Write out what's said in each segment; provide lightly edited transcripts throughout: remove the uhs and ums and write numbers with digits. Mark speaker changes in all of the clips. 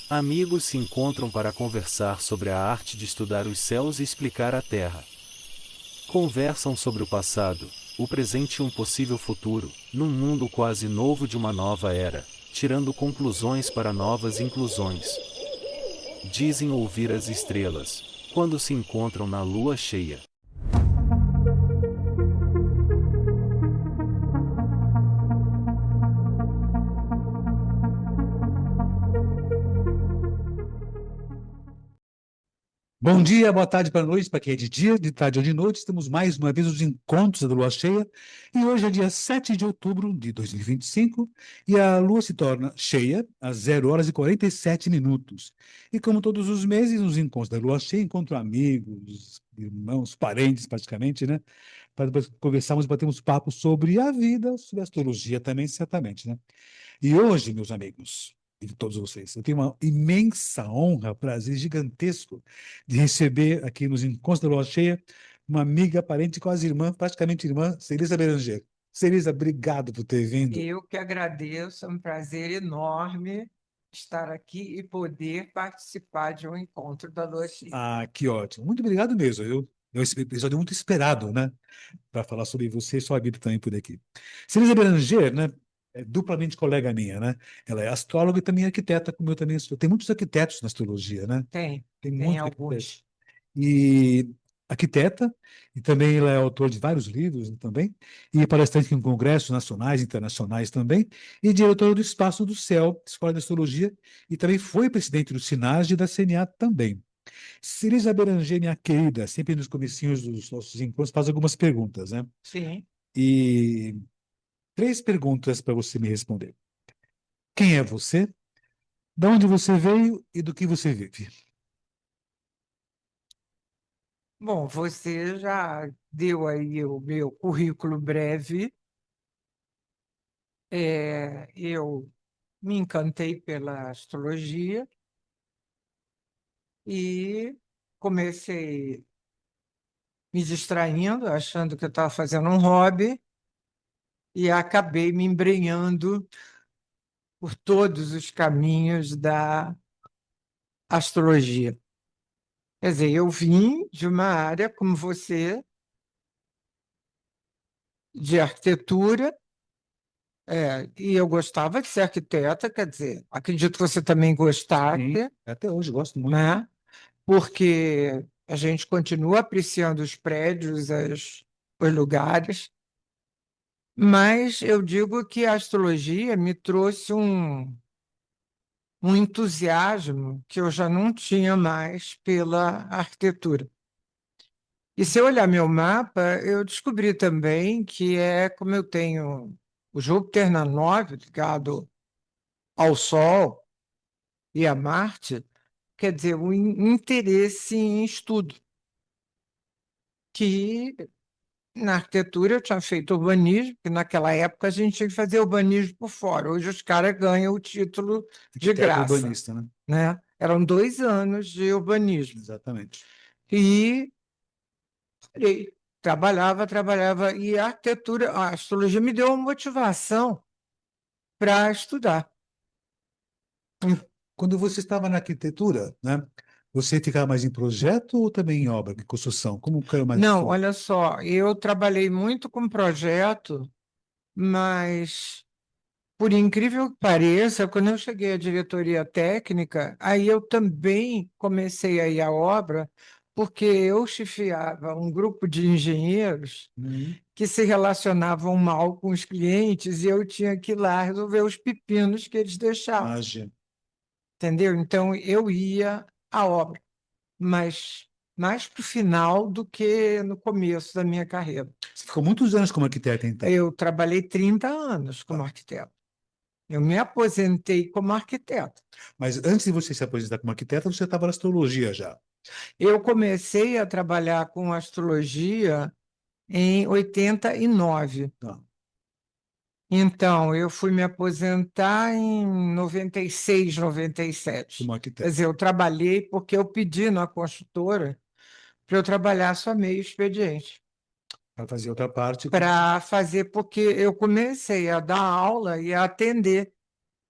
Speaker 1: Amigos se encontram para conversar sobre a arte de estudar os céus e explicar a Terra. Conversam sobre o passado, o presente e um possível futuro, num mundo quase novo de uma nova era, tirando conclusões para novas inclusões. Dizem ouvir as estrelas, quando se encontram na lua cheia.
Speaker 2: Bom dia, boa tarde, boa noite, para quem é de dia, de tarde ou de noite. Estamos mais uma vez nos encontros da Lua Cheia. E hoje é dia 7 de outubro de 2025 e a Lua se torna cheia às 0 horas e 47 minutos. E como todos os meses, nos encontros da Lua Cheia, encontro amigos, irmãos, parentes praticamente, né? Para depois conversarmos e batermos papo sobre a vida, sobre a astrologia também, certamente, né? E hoje, meus amigos, e de todos vocês, eu tenho uma imensa honra, prazer gigantesco de receber aqui nos Encontros da Lua Cheia uma amiga, parente, quase irmã, praticamente irmã, Celisa Beranger. Celisa, obrigado por ter vindo.
Speaker 3: Eu que agradeço, é um prazer enorme estar aqui e poder participar de um encontro da Lua Cheia.
Speaker 2: Ah, que ótimo. Muito obrigado mesmo. Esse episódio é muito esperado, né? Para falar sobre você e sua vida também por aqui. Celisa Beranger, né? É duplamente colega minha, né? Ela é astróloga e também arquiteta, como eu também sou. Tem muitos arquitetos na astrologia, né?
Speaker 3: Tem
Speaker 2: Muitos arquitetos.
Speaker 3: alguns.
Speaker 2: E arquiteta, e também ela é autor de vários livros também, e palestrante em congressos nacionais e internacionais também, e diretora do Espaço do Céu, Escola de Astrologia, e também foi presidente do SINAGE e da CNA também. Celisa Beranger, minha querida, sempre nos comecinhos dos nossos encontros, faz algumas perguntas, né?
Speaker 3: Sim.
Speaker 2: E 3 perguntas para você me responder. Quem é você? De onde você veio e do que você vive?
Speaker 3: Bom, você já deu aí o meu currículo breve. Eu me encantei pela astrologia e comecei me distraindo, achando que eu estava fazendo um hobby, e acabei me embrenhando por todos os caminhos da astrologia. Quer dizer, eu vim de uma área, como você, de arquitetura, e eu gostava de ser arquiteta, quer dizer, acredito que você também gostasse,
Speaker 2: Sim, até hoje gosto muito.
Speaker 3: né? Porque a gente continua apreciando os prédios, os lugares, mas eu digo que a astrologia me trouxe um entusiasmo que eu já não tinha mais pela arquitetura. E se eu olhar meu mapa, eu descobri também que como eu tenho o Júpiter na 9, ligado ao Sol e a Marte, quer dizer, um interesse em estudo, que na arquitetura eu tinha feito urbanismo, que naquela época a gente tinha que fazer urbanismo por fora. Hoje os caras ganham o título de
Speaker 2: Arquiteto
Speaker 3: graça,
Speaker 2: urbanista, né?
Speaker 3: né? Eram 2 anos de urbanismo.
Speaker 2: Exatamente.
Speaker 3: E trabalhava, e a arquitetura, a astrologia me deu uma motivação para estudar.
Speaker 2: Quando você estava na arquitetura, né? Você ficava mais em projeto ou também em obra, em construção? Como que era mais
Speaker 3: Não,
Speaker 2: sua?
Speaker 3: olha só, eu trabalhei muito com projeto, mas, por incrível que pareça, quando eu cheguei à diretoria técnica, aí eu também comecei a ir à obra, porque eu chefiava um grupo de engenheiros que se relacionavam mal com os clientes e eu tinha que ir lá resolver os pepinos que eles deixavam.
Speaker 2: Imagem.
Speaker 3: Entendeu? Então, eu ia à obra, mas mais para o final do que no começo da minha carreira.
Speaker 2: Você ficou muitos anos como arquiteta, então?
Speaker 3: Eu trabalhei 30 anos como arquiteto. Eu me aposentei como arquiteto.
Speaker 2: Mas antes de você se aposentar como arquiteta, você estava na astrologia já.
Speaker 3: Eu comecei a trabalhar com astrologia em 89.
Speaker 2: Tá.
Speaker 3: Então, eu fui me aposentar em 96, 97.
Speaker 2: Como
Speaker 3: Quer
Speaker 2: arquiteta.
Speaker 3: dizer, eu trabalhei porque eu pedi na construtora para eu trabalhar só meio expediente.
Speaker 2: Para fazer outra parte.
Speaker 3: para fazer, porque eu comecei a dar aula e a atender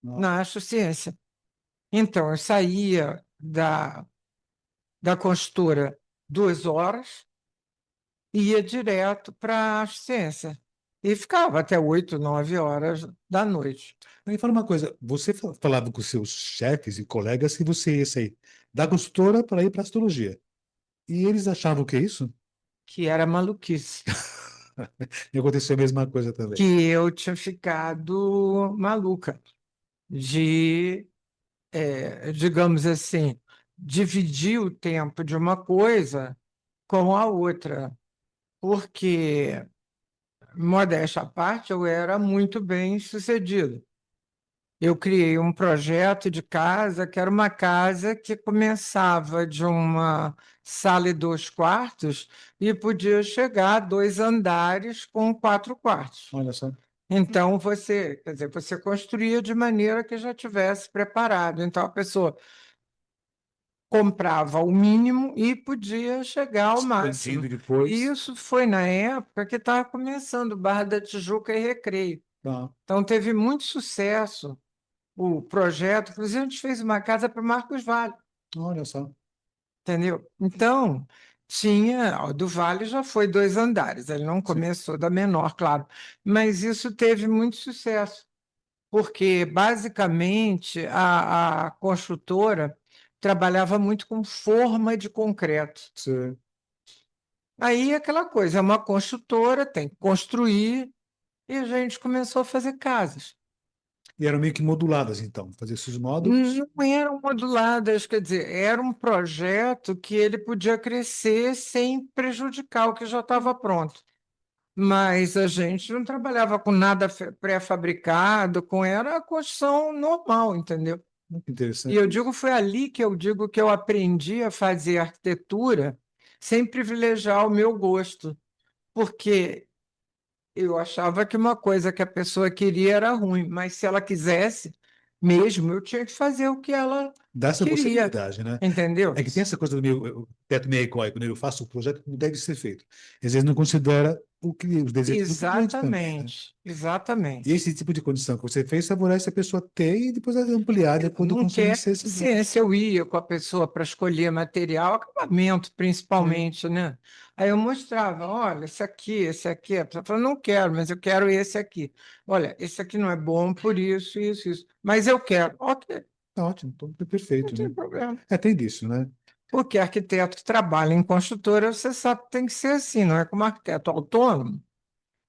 Speaker 2: Nossa,
Speaker 3: na Ciência. Então, eu saía da consultora 2 horas e ia direto para a Ciência. E ficava até 8, 9 horas da noite,
Speaker 2: me fala uma coisa, você falava com seus chefes e colegas que você ia sair da consultora para ir para astrologia. E eles achavam que é isso?
Speaker 3: que era maluquice,
Speaker 2: E aconteceu a mesma coisa também.
Speaker 3: que eu tinha ficado maluca de, digamos assim, dividir o tempo de uma coisa com a outra, porque, modéstia à parte, eu era muito bem sucedido. Eu criei um projeto de casa que era uma casa que começava de uma sala e 2 quartos e podia chegar a 2 andares com 4 quartos.
Speaker 2: Olha só.
Speaker 3: Então, você, quer dizer, você construía de maneira que já tivesse preparado. Então, a pessoa comprava o mínimo e podia chegar ao máximo.
Speaker 2: Expandindo depois.
Speaker 3: E isso foi na época que estava começando Barra da Tijuca e Recreio.
Speaker 2: Tá.
Speaker 3: Então, teve muito sucesso o projeto. Inclusive, a gente fez uma casa para o Marcos Vale,
Speaker 2: Olha só.
Speaker 3: entendeu? Então, tinha, o do Vale já foi 2 andares, ele não começou da menor, claro, mas isso teve muito sucesso, porque, basicamente, a construtora trabalhava muito com forma de concreto.
Speaker 2: Você...
Speaker 3: Aí, aquela coisa, é uma construtora, tem que construir, e a gente começou a fazer casas.
Speaker 2: E eram meio que moduladas, então. Fazer esses módulos.
Speaker 3: Não eram moduladas, quer dizer, era um projeto que ele podia crescer sem prejudicar o que já estava pronto. Mas a gente não trabalhava com nada pré-fabricado, era a construção normal, entendeu?
Speaker 2: Muito
Speaker 3: E
Speaker 2: interessante
Speaker 3: eu
Speaker 2: isso.
Speaker 3: digo, foi ali que eu digo que eu aprendi a fazer arquitetura sem privilegiar o meu gosto, porque eu achava que uma coisa que a pessoa queria era ruim, mas se ela quisesse mesmo, eu tinha que fazer o que ela
Speaker 2: Dá essa
Speaker 3: queria,
Speaker 2: possibilidade, né?
Speaker 3: entendeu?
Speaker 2: É que tem essa coisa do meu teto meio egóico, né? Eu faço o projeto como deve ser feito. Às vezes não considera os desejos do cliente também, né?
Speaker 3: Exatamente,
Speaker 2: E
Speaker 3: exatamente.
Speaker 2: esse tipo de condição que você fez favorece a pessoa ter e depois ampliar de acordo
Speaker 3: Não
Speaker 2: com suas
Speaker 3: quer
Speaker 2: necessidades.
Speaker 3: ciência, eu ia com a pessoa para escolher material, acabamento
Speaker 2: Sim.
Speaker 3: principalmente, né? Aí eu mostrava, olha, esse aqui. A pessoa falou, não quero, mas eu quero esse aqui. Olha, esse aqui não é bom por isso, isso, isso. Mas eu quero. Ok,
Speaker 2: Tá ótimo, então, é
Speaker 3: não
Speaker 2: perfeito,
Speaker 3: tem
Speaker 2: né?
Speaker 3: problema.
Speaker 2: É, tem disso, né?
Speaker 3: Porque arquiteto que trabalha em construtora, você sabe que tem que ser assim, não é como arquiteto autônomo,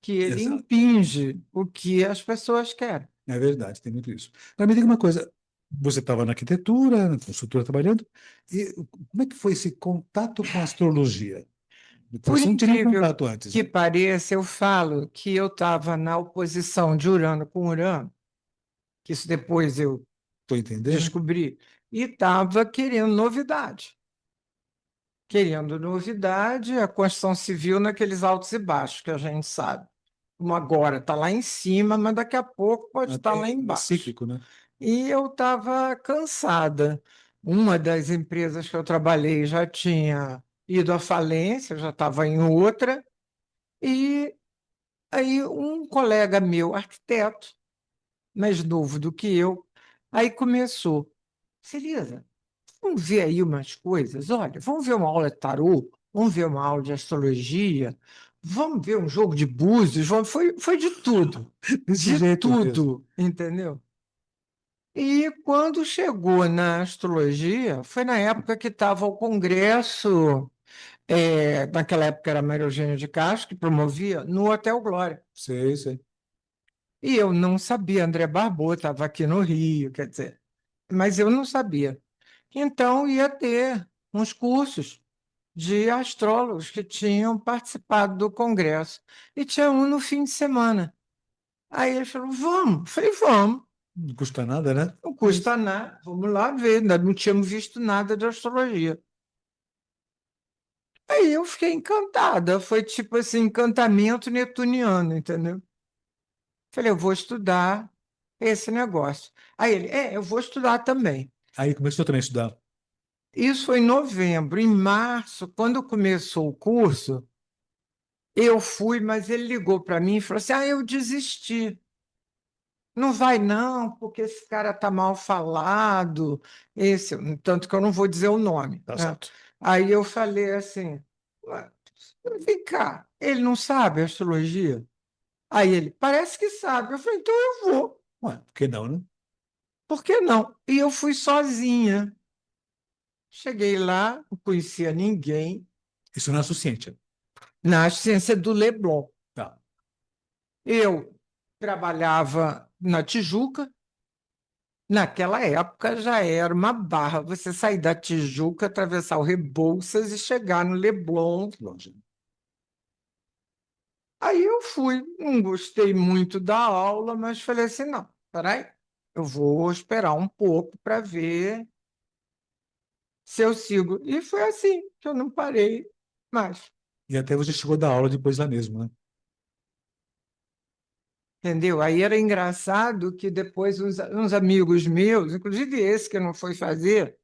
Speaker 3: que ele
Speaker 2: Exato.
Speaker 3: impinge o que as pessoas querem.
Speaker 2: É verdade, tem muito isso. Agora me diga uma coisa, você estava na arquitetura, na consultora trabalhando, e como é que foi esse contato com a astrologia?
Speaker 3: Por
Speaker 2: Você não tinha nenhum
Speaker 3: incrível
Speaker 2: contato antes,
Speaker 3: que
Speaker 2: né?
Speaker 3: pareça, eu falo que eu estava na oposição de Urano com Urano, que isso depois eu
Speaker 2: Estou entendendo?
Speaker 3: descobri, e estava querendo novidade. Querendo novidade, a construção civil naqueles altos e baixos que a gente sabe. Como agora está lá em cima, mas daqui a pouco pode estar lá
Speaker 2: É
Speaker 3: embaixo.
Speaker 2: cíclico, né?
Speaker 3: E eu estava cansada. Uma das empresas que eu trabalhei já tinha ido à falência, já estava em outra, e aí um colega meu, arquiteto, mais novo do que eu, aí começou. Celisa, vamos ver aí umas coisas. Olha, vamos ver uma aula de tarô, vamos ver uma aula de astrologia, vamos ver um jogo de búzios, foi
Speaker 2: Desse
Speaker 3: de
Speaker 2: jeito mesmo.
Speaker 3: tudo, entendeu? E quando chegou na astrologia, foi na época que estava o congresso, naquela época era Maria Eugênia de Castro, que promovia, no Hotel Glória.
Speaker 2: Sei, sei.
Speaker 3: E eu não sabia, André Barbeau estava aqui no Rio, quer dizer, mas eu não sabia. Então, ia ter uns cursos de astrólogos que tinham participado do congresso. E tinha um no fim de semana. Aí ele falou: vamos. Eu falei: vamos,
Speaker 2: Não custa nada, né?
Speaker 3: não
Speaker 2: É isso.
Speaker 3: custa nada, vamos lá ver. Ainda não tínhamos visto nada de astrologia. Aí eu fiquei encantada, foi tipo assim, encantamento netuniano, entendeu? Falei: eu vou estudar esse negócio. Aí ele: eu vou estudar também.
Speaker 2: Aí começou também a estudar.
Speaker 3: Isso foi em novembro. Em março, quando começou o curso, Eu fui, mas ele ligou para mim e falou assim: eu desisti. Não vai não, porque esse cara tá mal falado. Esse, tanto que eu não vou dizer o nome,
Speaker 2: Tá
Speaker 3: né?
Speaker 2: certo.
Speaker 3: Aí eu falei assim: "Ué, vem cá, ele não sabe astrologia?" Aí ele, parece que sabe. Eu falei, então eu vou.
Speaker 2: Ué, por que não, né?
Speaker 3: Por que não? E eu fui sozinha. Cheguei lá, não conhecia ninguém,
Speaker 2: Isso não é suficiente.
Speaker 3: na ciência do Leblon.
Speaker 2: Tá.
Speaker 3: Eu trabalhava na Tijuca. Naquela época já era uma barra você sair da Tijuca, atravessar o Rebouças e chegar no Leblon.
Speaker 2: Longe.
Speaker 3: Aí eu fui, não gostei muito da aula, mas falei assim, não, peraí, eu vou esperar um pouco para ver se eu sigo. E foi assim que eu não parei mais,
Speaker 2: E até você chegou da aula depois lá mesmo, né?
Speaker 3: entendeu? Aí era engraçado que depois uns amigos meus, inclusive esse que não foi fazer,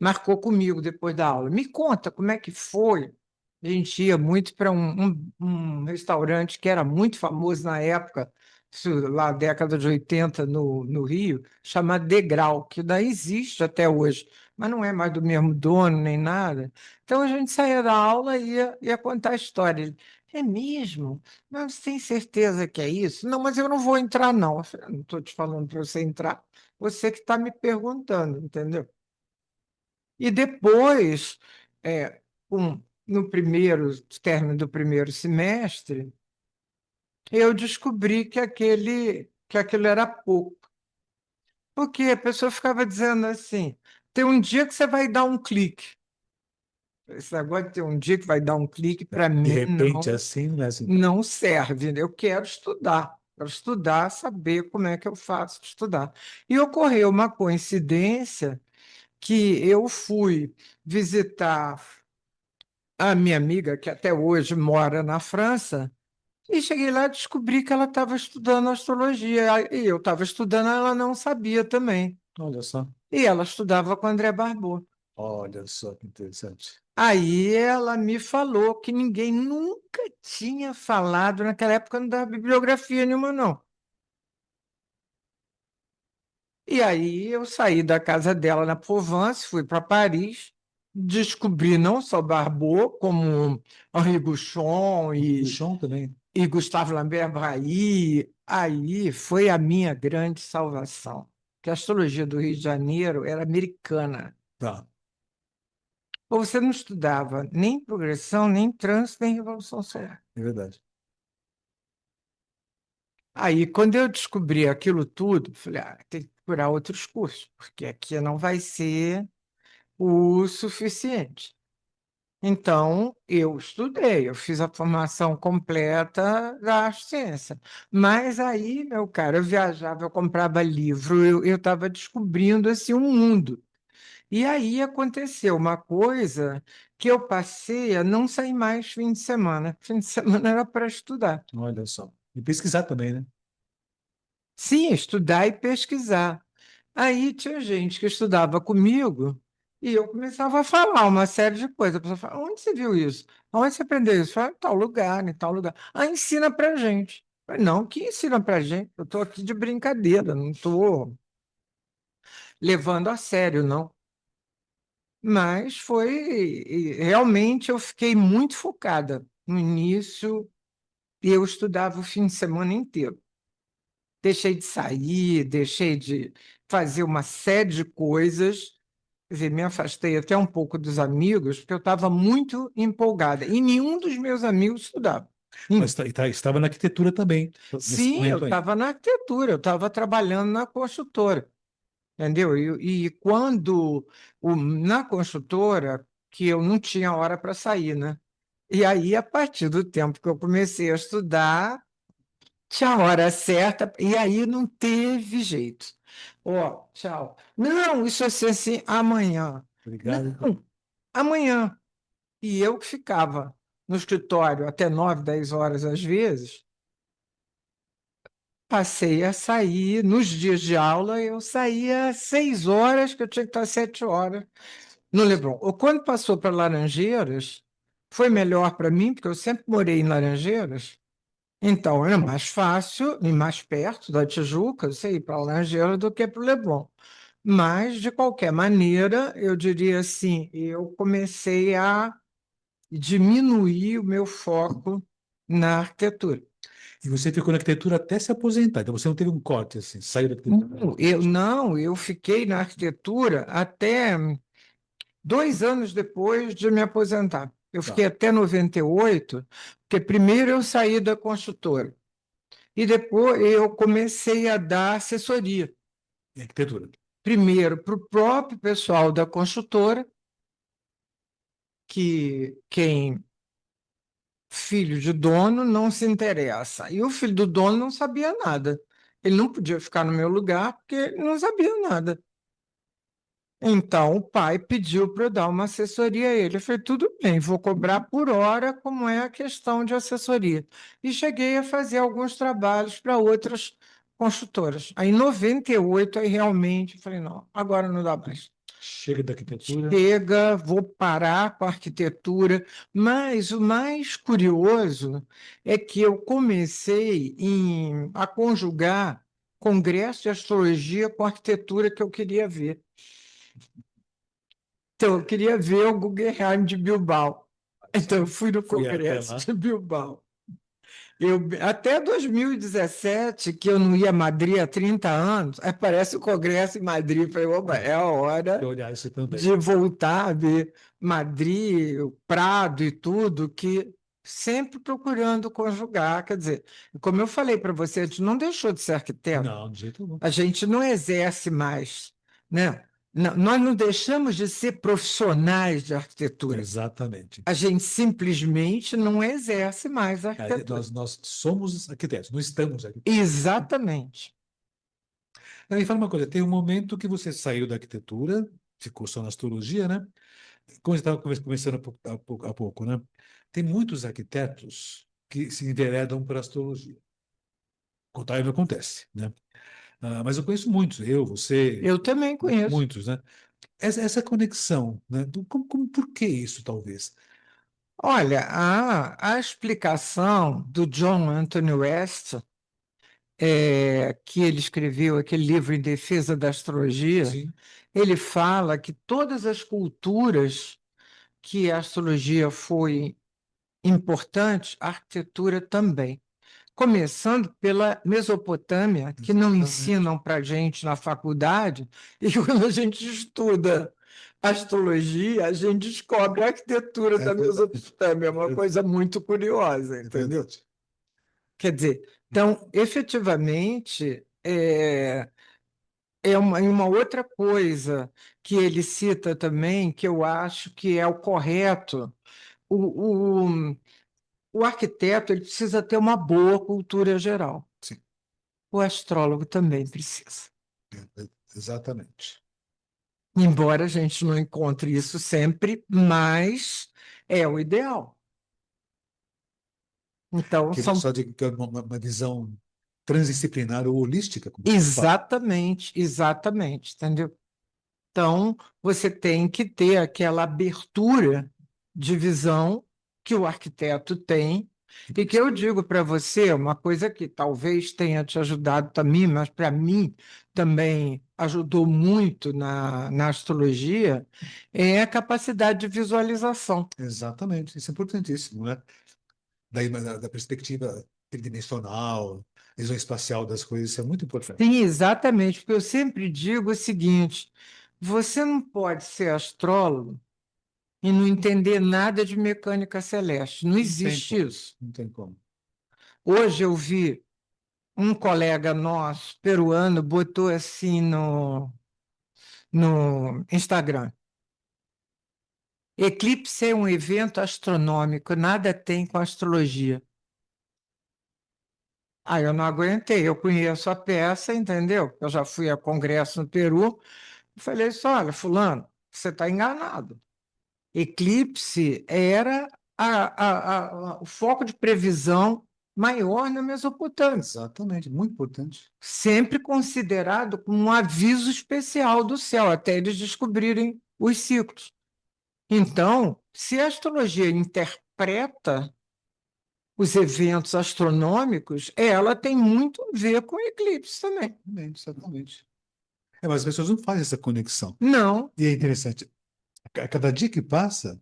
Speaker 3: marcou comigo depois da aula. Me conta como é que foi. A gente ia muito para um restaurante que era muito famoso na época, isso lá década de 80 no Rio, chamado Degrau, que ainda existe até hoje, mas não é mais do mesmo dono nem nada. Então a gente saía da aula e ia contar a história. Ele, é mesmo? Mas você tem certeza que é isso? Não, mas eu não vou entrar, não. Eu falei, não estou te falando para você entrar, você que está me perguntando, entendeu? E depois, é, no primeiro término do primeiro semestre, eu descobri que aquilo era pouco. Porque a pessoa ficava dizendo assim: tem um dia que você vai dar um clique. Esse negócio de ter um dia que vai dar um clique, para
Speaker 2: De
Speaker 3: mim,
Speaker 2: repente, assim, não é assim.
Speaker 3: não serve, né? Eu quero estudar. Quero estudar, saber como é que eu faço estudar. E ocorreu uma coincidência que eu fui visitar a minha amiga, que até hoje mora na França, e cheguei lá e descobri que ela estava estudando astrologia. E eu estava estudando, ela não sabia também.
Speaker 2: Olha só.
Speaker 3: E ela estudava com André Barbot.
Speaker 2: Olha só que interessante.
Speaker 3: Aí ela me falou que ninguém nunca tinha falado, naquela época não dava bibliografia nenhuma, não. E aí eu saí da casa dela na Provence, fui para Paris, descobri não só Barbot, como Henri Bouchon
Speaker 2: O chão também.
Speaker 3: e Gustavo Lambert Brahy. Aí foi a minha grande salvação, que a astrologia do Rio de Janeiro era americana.
Speaker 2: Tá,
Speaker 3: Ou você não estudava nem progressão, nem trânsito, nem revolução solar.
Speaker 2: é verdade.
Speaker 3: Aí, quando eu descobri aquilo tudo, falei, tem que procurar outros cursos, porque aqui não vai ser o suficiente. Então, eu estudei, eu fiz a formação completa da ciência. Mas aí, meu cara, eu viajava, eu comprava livro, eu estava descobrindo assim, um mundo. E aí aconteceu uma coisa que eu passei a não sair mais fim de semana. Fim de semana era para estudar.
Speaker 2: Olha só. E pesquisar também, né?
Speaker 3: Sim, estudar e pesquisar. Aí tinha gente que estudava comigo e eu começava a falar uma série de coisas. A pessoa fala, onde você viu isso? Onde você aprendeu isso? Fala, em tal lugar, em tal lugar. Ah, ensina pra gente. Eu falei, não, que ensina pra gente? Eu estou aqui de brincadeira, não estou levando a sério, não. Mas foi, e realmente eu fiquei muito focada. No início, eu estudava o fim de semana inteiro. Deixei de sair, deixei de fazer uma série de coisas. Quer dizer, me afastei até um pouco dos amigos, porque eu estava muito empolgada. E nenhum dos meus amigos estudava.
Speaker 2: Mas estava na arquitetura também, nesse
Speaker 3: Sim, eu
Speaker 2: momento aí.
Speaker 3: estava na arquitetura, eu estava trabalhando na construtora, entendeu? E quando, na construtora, que eu não tinha hora para sair, né? E aí, a partir do tempo que eu comecei a estudar, tinha a hora certa, e aí não teve jeito. Ó, tchau. Não, isso assim, amanhã.
Speaker 2: Obrigado.
Speaker 3: Não, amanhã. E eu que ficava no escritório até 9, 10 horas às vezes, passei a sair, nos dias de aula, eu saía às 6 horas, que eu tinha que estar às 7 horas no Leblon. Ou quando passou para Laranjeiras, foi melhor para mim, porque eu sempre morei em Laranjeiras, então era mais fácil e mais perto da Tijuca você ir para Laranjeiras do que para o Leblon. Mas, de qualquer maneira, eu diria assim, eu comecei a diminuir o meu foco na arquitetura.
Speaker 2: E você ficou na arquitetura até se aposentar. Então você não teve um corte assim, saiu da arquitetura.
Speaker 3: Eu fiquei na arquitetura até 2 anos depois de me aposentar. Eu
Speaker 2: Tá.
Speaker 3: fiquei até 98, porque primeiro eu saí da construtora e depois eu comecei a dar assessoria.
Speaker 2: Em arquitetura.
Speaker 3: Primeiro para o próprio pessoal da construtora, que quem filho de dono não se interessa. E o filho do dono não sabia nada. Ele não podia ficar no meu lugar porque ele não sabia nada. Então, o pai pediu para eu dar uma assessoria a ele. Eu falei, tudo bem, vou cobrar por hora, como é a questão de assessoria. E cheguei a fazer alguns trabalhos para outras construtoras. Aí, em 98, aí realmente, falei, não, agora não dá mais.
Speaker 2: Chega da arquitetura.
Speaker 3: Chega, vou parar com a arquitetura. Mas o mais curioso é que eu comecei a conjugar congresso de astrologia com a arquitetura que eu queria ver. Então, eu queria ver o Guggenheim de Bilbao. Então, eu fui no
Speaker 2: Fui até
Speaker 3: Congresso
Speaker 2: lá.
Speaker 3: de Bilbao. Até 2017, que eu não ia a Madrid há 30 anos, aparece o Congresso em Madrid. Eu falei, opa, é a hora
Speaker 2: Eu olhar isso também.
Speaker 3: de voltar a ver Madrid, o Prado e tudo, que sempre procurando conjugar. Quer dizer, como eu falei para você, a gente não deixou de ser arquiteto.
Speaker 2: Não, de jeito nenhum.
Speaker 3: A gente não exerce mais, né? Nós não deixamos de ser profissionais de arquitetura.
Speaker 2: Exatamente.
Speaker 3: A gente simplesmente não exerce mais a arquitetura.
Speaker 2: Nós somos arquitetos, não estamos aqui.
Speaker 3: Exatamente.
Speaker 2: Me fala uma coisa, tem um momento que você saiu da arquitetura, ficou só na astrologia, né? Como você estava conversando há pouco, né? Tem muitos arquitetos que se enveredam para a astrologia. O contrário não acontece, né? Mas eu conheço muitos, você,
Speaker 3: Eu também conheço.
Speaker 2: muitos, né? Essa conexão, né? Por que isso, talvez?
Speaker 3: Olha, a explicação do John Anthony West, que ele escreveu aquele livro em defesa da astrologia,
Speaker 2: Sim,
Speaker 3: ele fala que todas as culturas que a astrologia foi importante, a arquitetura também. Começando pela Mesopotâmia, que não
Speaker 2: exatamente.
Speaker 3: ensinam para a gente na faculdade, e quando a gente estuda astrologia, a gente descobre a arquitetura
Speaker 2: É
Speaker 3: da
Speaker 2: verdade.
Speaker 3: Mesopotâmia, é uma coisa muito curiosa,
Speaker 2: É
Speaker 3: entendeu?
Speaker 2: verdade.
Speaker 3: Quer dizer, então, efetivamente, é uma outra coisa que ele cita também, que eu acho que é o correto. O, o, o arquiteto ele precisa ter uma boa cultura geral.
Speaker 2: Sim,
Speaker 3: O astrólogo também precisa.
Speaker 2: exatamente.
Speaker 3: Embora a gente não encontre isso sempre, mas é o ideal. Então,
Speaker 2: Que
Speaker 3: são
Speaker 2: só de que é uma visão transdisciplinar ou holística, como você fala.
Speaker 3: exatamente, exatamente, entendeu? Então, você tem que ter aquela abertura de visão que o arquiteto tem, e que eu digo para você, uma coisa que talvez tenha te ajudado também, mas para mim também ajudou muito na astrologia, é a capacidade de visualização.
Speaker 2: Exatamente, isso é importantíssimo, né? Da perspectiva tridimensional, visão espacial das coisas, isso é muito importante.
Speaker 3: Sim, exatamente, porque eu sempre digo o seguinte: você não pode ser astrólogo e não entender nada de mecânica celeste. Não
Speaker 2: Não tem
Speaker 3: existe
Speaker 2: como,
Speaker 3: isso.
Speaker 2: não tem como.
Speaker 3: Hoje eu vi um colega nosso, peruano, botou assim no Instagram. Eclipse é um evento astronômico, nada tem com astrologia. Aí eu não aguentei, eu conheço a peça, entendeu? Eu já fui a congresso no Peru. Falei assim: olha, fulano, você está enganado. Eclipse era o foco de previsão maior na Mesopotâmia,
Speaker 2: Exatamente, muito importante.
Speaker 3: sempre considerado como um aviso especial do céu, até eles descobrirem os ciclos. Então, se a astrologia interpreta os eventos astronômicos, ela tem muito a ver com eclipse também.
Speaker 2: Exatamente, exatamente. Mas as pessoas não fazem essa conexão.
Speaker 3: Não,
Speaker 2: E é interessante, a cada dia que passa,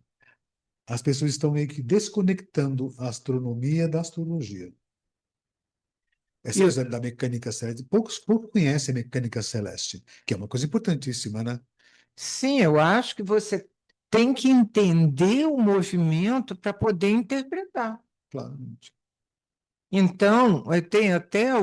Speaker 2: as pessoas estão meio que desconectando a astronomia da astrologia. Essa
Speaker 3: eu,
Speaker 2: coisa da mecânica celeste. Poucos conhecem a mecânica celeste, que é uma coisa importantíssima, né?
Speaker 3: sim, eu acho que você tem que entender o movimento para poder interpretar.
Speaker 2: Claramente.
Speaker 3: Então, tem até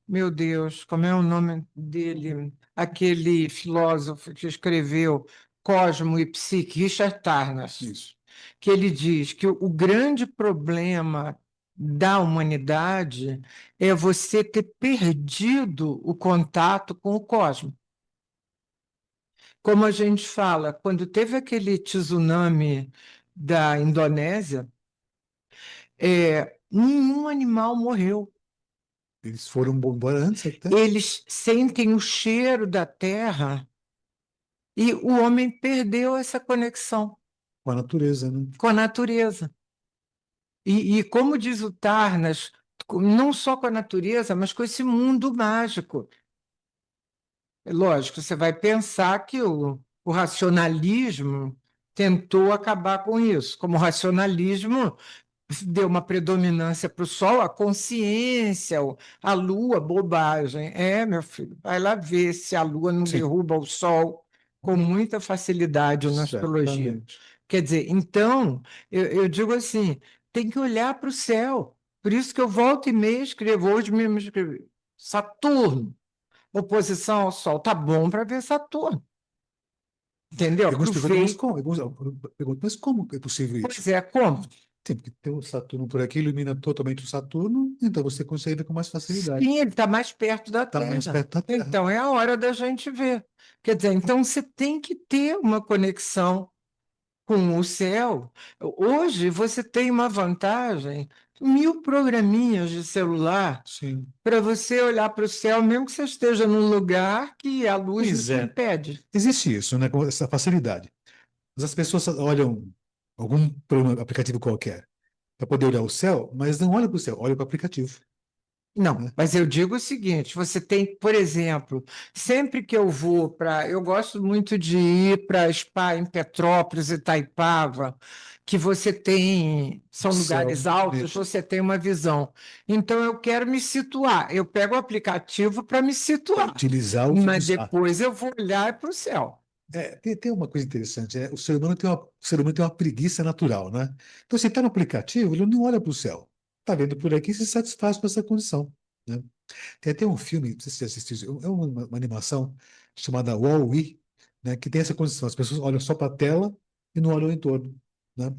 Speaker 3: meu Deus, como é o nome dele? Aquele filósofo que escreveu Cosmo e Psique, Richard Tarnas,
Speaker 2: Isso.
Speaker 3: que ele diz que o grande problema da humanidade é você ter perdido o contato com o cosmos. Como a gente fala, quando teve aquele tsunami da Indonésia, nenhum animal morreu.
Speaker 2: Eles foram embora antes até
Speaker 3: Eles sentem o cheiro da terra e o homem perdeu essa conexão
Speaker 2: com a natureza, né?
Speaker 3: com a natureza. E como diz o Tarnas, não só com a natureza, mas com esse mundo mágico. É lógico, você vai pensar que o racionalismo tentou acabar com isso. Como o racionalismo deu uma predominância para o Sol, a consciência, a Lua, bobagem. Meu filho, vai lá ver se a Lua não
Speaker 2: Sim,
Speaker 3: derruba o Sol com muita facilidade na astrologia.
Speaker 2: certamente.
Speaker 3: Quer dizer, então, eu digo assim, tem que olhar para o céu. Por isso que eu volto e meia escrevo, hoje mesmo escrevi, Saturno, oposição ao Sol. Tá bom para ver Saturno, entendeu?
Speaker 2: E alguns perguntam, mas
Speaker 3: Aproveita.
Speaker 2: como? Perguntam, mas como é possível
Speaker 3: Pois
Speaker 2: isso?
Speaker 3: é, como?
Speaker 2: Tem que ter o Saturno por aqui, ilumina totalmente o Saturno, então você consegue ver com mais facilidade.
Speaker 3: Sim, ele está mais perto da
Speaker 2: Está mais
Speaker 3: Terra.
Speaker 2: perto da Terra.
Speaker 3: Então é a hora da gente ver. Quer dizer, então você tem que ter uma conexão com o céu. Hoje você tem uma vantagem, 1000 programinhas de celular
Speaker 2: Sim.
Speaker 3: para você olhar para o céu, mesmo que você esteja num lugar que a luz não
Speaker 2: Pois
Speaker 3: te
Speaker 2: é.
Speaker 3: impede.
Speaker 2: Existe isso, né? Com essa facilidade. Mas as pessoas olham aplicativo qualquer para poder olhar o céu, mas não olham para o céu, olham para o aplicativo,
Speaker 3: Não,
Speaker 2: né?
Speaker 3: mas eu digo o seguinte: você tem, por exemplo, sempre que eu vou para. Eu gosto muito de ir para Spa em Petrópolis, Itaipava, que você tem. São
Speaker 2: Céu
Speaker 3: lugares altos,
Speaker 2: bonito.
Speaker 3: você tem uma visão. Então, eu quero me situar. Eu pego o aplicativo para me
Speaker 2: Para
Speaker 3: situar,
Speaker 2: utilizar
Speaker 3: mas depois eu vou olhar para o céu.
Speaker 2: tem uma coisa interessante, o ser humano o ser humano tem uma preguiça natural, né? Então, se está no aplicativo, ele não olha para o céu. Está vendo por aqui e se satisfaz com essa condição, né? Tem até um filme, não sei se você assistiu, é uma animação chamada Wall-E, né, que tem essa condição. As pessoas olham só para a tela e não olham o entorno, né?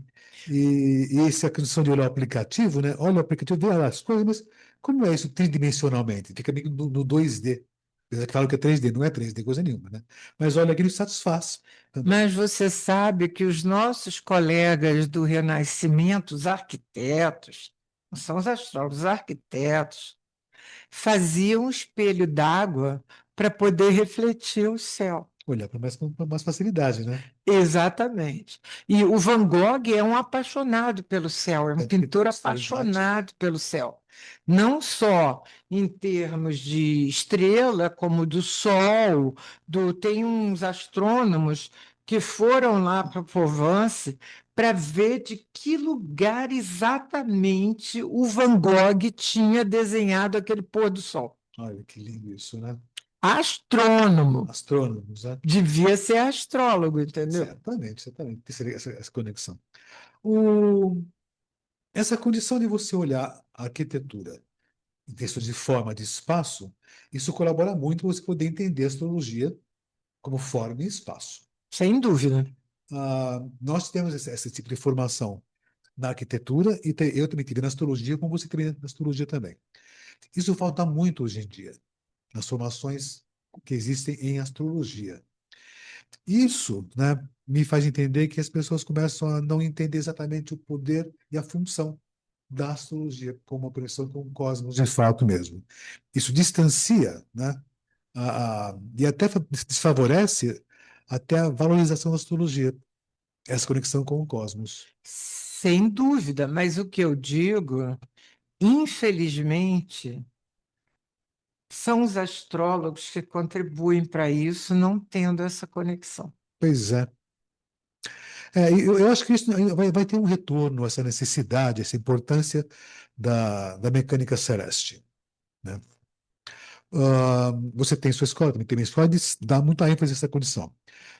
Speaker 2: E essa condição de olhar o aplicativo, né? Olha o aplicativo, vê lá as coisas, mas como é isso tridimensionalmente? Fica meio no 2D. Apesar que falam que é 3D, não é 3D, coisa nenhuma, né? Mas olha, aquilo satisfaz.
Speaker 3: Mas você sabe que os nossos colegas do Renascimento, os arquitetos, não são os astrólogos, os arquitetos, faziam um espelho d'água para poder refletir o céu.
Speaker 2: Olhar com mais facilidade, né?
Speaker 3: Exatamente. E o Van Gogh é um apaixonado pelo céu, é um
Speaker 2: É porque
Speaker 3: pintor
Speaker 2: isso é verdade.
Speaker 3: apaixonado pelo céu. Não só em termos de estrela, como do Sol, tem uns astrônomos que foram lá para Provence para ver de que lugar exatamente o Van Gogh tinha desenhado aquele pôr do sol.
Speaker 2: Olha que lindo isso, né?
Speaker 3: Astrônomo.
Speaker 2: Astrônomos, né?
Speaker 3: Devia ser astrólogo, entendeu?
Speaker 2: Certamente, certamente. Tem essa conexão. O, essa condição de você olhar a arquitetura em questões de forma, de espaço, isso colabora muito para você poder entender a astrologia como forma e espaço.
Speaker 3: Sem dúvida.
Speaker 2: Nós temos esse tipo de formação na arquitetura e eu também tive na astrologia, como você teve na astrologia também. Isso falta muito hoje em dia, nas formações que existem em astrologia. Isso, né, me faz entender que as pessoas começam a não entender exatamente o poder e a função da astrologia como uma conexão com o cosmos de fato mesmo. Isso distancia, né, e até desfavorece até a valorização da astrologia, essa conexão com o cosmos.
Speaker 3: Sem dúvida, mas o que eu digo, infelizmente, são os astrólogos que contribuem para isso, não tendo essa conexão.
Speaker 2: Pois é. Eu acho que isso vai ter um retorno, essa necessidade, essa importância da mecânica celeste, né? Você tem sua escola, também tem minha escola, dá muita ênfase a essa condição.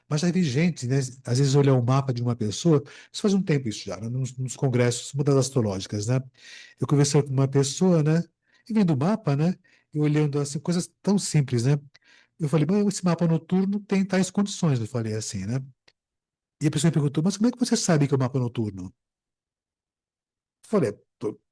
Speaker 2: Mas já vi gente, né, às vezes olhar o mapa de uma pessoa, isso faz um tempo isso já, né, nos congressos, muitas astrológicas, né? Eu conversando com uma pessoa, né, e vendo o mapa, né, e olhando assim, coisas tão simples, né? Eu falei, mas esse mapa noturno tem tais condições, eu falei assim, né? E a pessoa me perguntou, mas como é que você sabe que é o mapa noturno? Eu falei,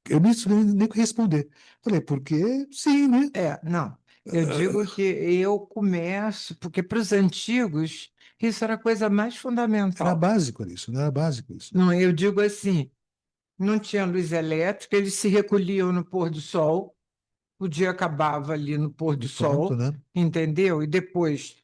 Speaker 2: eu nem responder. Falei, porque sim, né?
Speaker 3: Não, eu digo que eu começo, porque para os antigos isso era a coisa mais
Speaker 2: Era
Speaker 3: fundamental.
Speaker 2: básico isso, não era básico isso.
Speaker 3: Não, eu digo assim, não tinha luz elétrica, eles se recolhiam no pôr do sol, o dia acabava ali no pôr do
Speaker 2: E pronto,
Speaker 3: sol,
Speaker 2: né?
Speaker 3: entendeu? E depois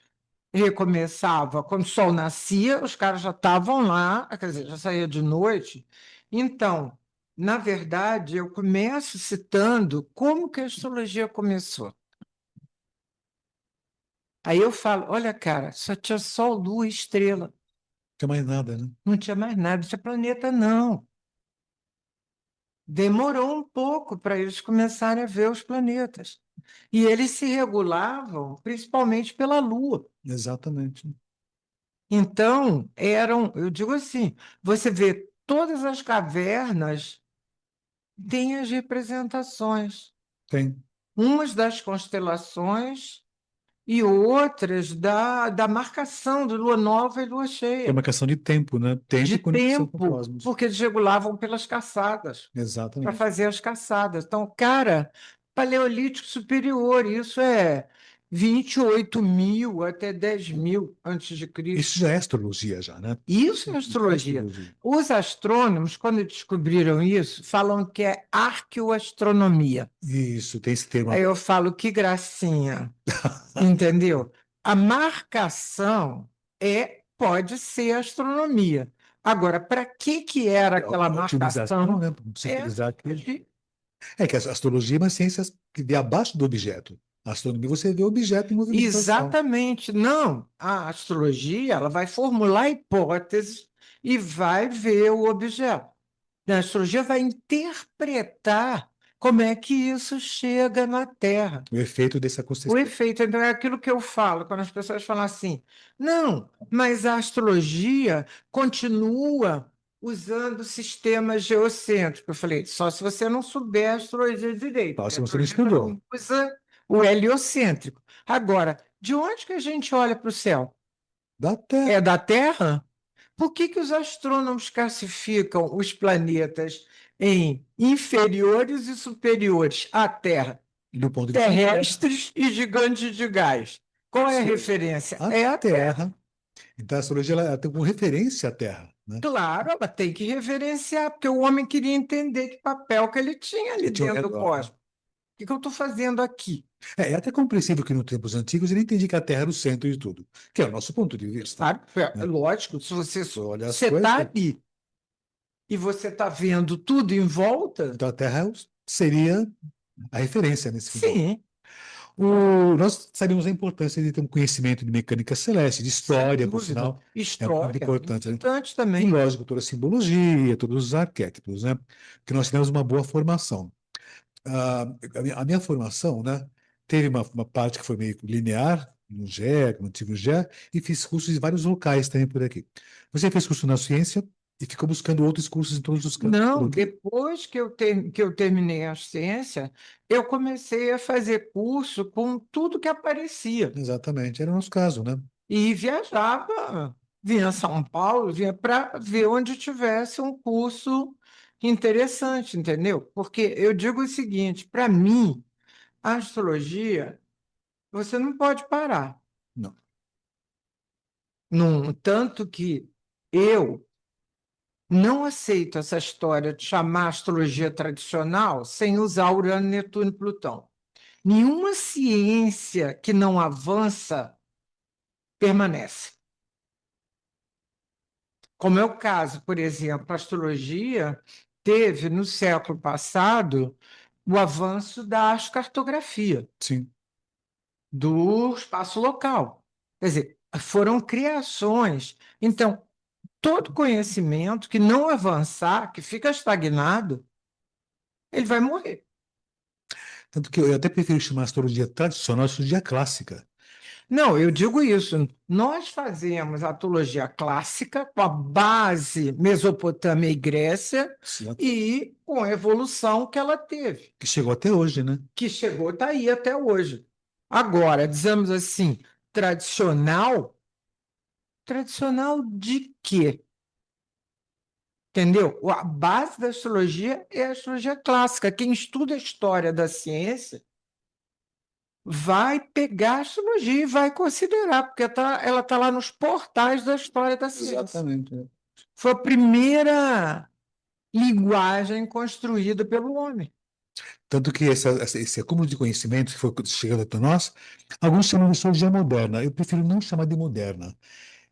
Speaker 3: recomeçava, quando o sol nascia, os caras já estavam lá, quer dizer, já saía de noite. Então, na verdade, eu começo citando como que a astrologia começou. Aí eu falo, olha, cara, só tinha sol, lua e estrela.
Speaker 2: Não tinha mais nada, né?
Speaker 3: Não tinha mais nada, não tinha planeta, não. Demorou um pouco para eles começarem a ver os planetas. E eles se regulavam principalmente pela lua.
Speaker 2: Exatamente.
Speaker 3: Então, eu digo assim, você vê todas as cavernas têm as representações,
Speaker 2: Tem.
Speaker 3: umas das constelações e outras da marcação de lua nova e lua
Speaker 2: É
Speaker 3: cheia.
Speaker 2: uma questão de tempo, né? Tempo
Speaker 3: De
Speaker 2: e conexão com o
Speaker 3: tempo,
Speaker 2: cosmos.
Speaker 3: porque eles regulavam pelas caçadas, para
Speaker 2: Exatamente.
Speaker 3: fazer as caçadas. Então, cara, Paleolítico Superior, isso é 28.000 até 10.000 antes de
Speaker 2: Isso
Speaker 3: Cristo.
Speaker 2: já é astrologia, já, né?
Speaker 3: Isso é
Speaker 2: Isso é
Speaker 3: astrologia.
Speaker 2: astrologia.
Speaker 3: Os astrônomos, quando descobriram isso, falam que é arqueoastronomia.
Speaker 2: Isso, tem esse termo.
Speaker 3: Aí eu falo, que gracinha. Entendeu? A marcação pode ser astronomia. Agora, para que era aquela
Speaker 2: A utilização,
Speaker 3: marcação?
Speaker 2: né? Para
Speaker 3: É
Speaker 2: simbolizar que.
Speaker 3: astrologia.
Speaker 2: É que a astrologia é uma ciência que vê abaixo do objeto. A astronomia você vê o objeto em movimentação.
Speaker 3: Exatamente. Não, a astrologia ela vai formular hipóteses e vai ver o objeto. A astrologia vai interpretar como é que isso chega na Terra.
Speaker 2: O efeito dessa
Speaker 3: O
Speaker 2: concessão.
Speaker 3: efeito, então, é aquilo que eu falo, quando as pessoas falam assim, não, mas a astrologia continua usando sistemas geocêntricos. Eu falei, só se você não souber a astrologia direito,
Speaker 2: Só
Speaker 3: porque
Speaker 2: se
Speaker 3: a
Speaker 2: você não
Speaker 3: astrologia
Speaker 2: estudou.
Speaker 3: também usa o heliocêntrico. Agora, de onde que a gente olha para o céu?
Speaker 2: Da Terra.
Speaker 3: É da Terra? Por que os astrônomos classificam os planetas em inferiores e superiores à Terra?
Speaker 2: Do ponto de vista da Terra.
Speaker 3: Terrestres e gigantes de gás. Qual é a
Speaker 2: Sim.
Speaker 3: referência?
Speaker 2: A
Speaker 3: É a Terra.
Speaker 2: Terra. Então a astrologia ela tem como referência a Terra, né?
Speaker 3: Claro, ela tem que referenciar, porque o homem queria entender que papel que ele tinha ali
Speaker 2: Que tinha ao
Speaker 3: dentro do
Speaker 2: redor, né?
Speaker 3: cosmos. O que eu estou fazendo aqui?
Speaker 2: É até compreensível que nos tempos antigos ele entendia que a Terra era o centro de tudo, que é o nosso ponto de vista,
Speaker 3: Sabe? É
Speaker 2: né?
Speaker 3: lógico, se você
Speaker 2: Você olha as
Speaker 3: está
Speaker 2: coisas,
Speaker 3: ali e você está vendo tudo em volta,
Speaker 2: então a Terra seria a referência nesse fim de contas.
Speaker 3: sim,
Speaker 2: Nós sabemos a importância de ter um conhecimento de mecânica celeste, de
Speaker 3: sem
Speaker 2: história, por
Speaker 3: dúvida.
Speaker 2: sinal, é muito
Speaker 3: História,
Speaker 2: importante, né?
Speaker 3: importante
Speaker 2: E,
Speaker 3: também.
Speaker 2: lógico, toda a simbologia, todos os arquétipos, né? Que nós tivemos uma boa formação. A minha formação, né? Teve uma parte que foi meio linear, no GE, no antigo GE, e fiz cursos em vários locais também por aqui. Você fez curso na ciência e ficou buscando outros cursos em todos os campos por
Speaker 3: Não,
Speaker 2: aqui.
Speaker 3: depois que eu terminei a ciência, eu comecei a fazer curso com tudo que aparecia.
Speaker 2: Exatamente, era o nosso caso, né?
Speaker 3: E viajava, vinha a São Paulo, vinha para ver onde tivesse um curso interessante, entendeu? Porque eu digo o seguinte, para mim, a astrologia, você não pode parar.
Speaker 2: Não.
Speaker 3: Tanto que eu não aceito essa história de chamar astrologia tradicional sem usar Urano, Netuno e Plutão. Nenhuma ciência que não avança permanece. como é o caso, por exemplo, a astrologia teve, no século passado, o avanço da astrocartografia,
Speaker 2: Sim.
Speaker 3: do espaço local. Quer dizer, foram criações. Então, todo conhecimento que não avançar, que fica estagnado, ele vai morrer.
Speaker 2: Tanto que eu até prefiro chamar a astrologia tradicional de astrologia clássica.
Speaker 3: Não, eu digo isso. Nós fazemos a astrologia clássica com a base Mesopotâmia e Grécia
Speaker 2: Certo?
Speaker 3: e com a evolução que ela teve,
Speaker 2: Que chegou até hoje, né?
Speaker 3: que chegou, está aí até hoje. Agora, dizemos assim, tradicional, tradicional de quê? Entendeu? A base da astrologia é a astrologia clássica. Quem estuda a história da ciência vai pegar a astrologia e vai considerar, porque ela está lá nos portais da história da ciência.
Speaker 2: Exatamente. É.
Speaker 3: Foi a primeira linguagem construída pelo homem.
Speaker 2: Tanto que esse acúmulo de conhecimento que foi chegando até nós, alguns chamam de astrologia moderna. Eu prefiro não chamar de moderna.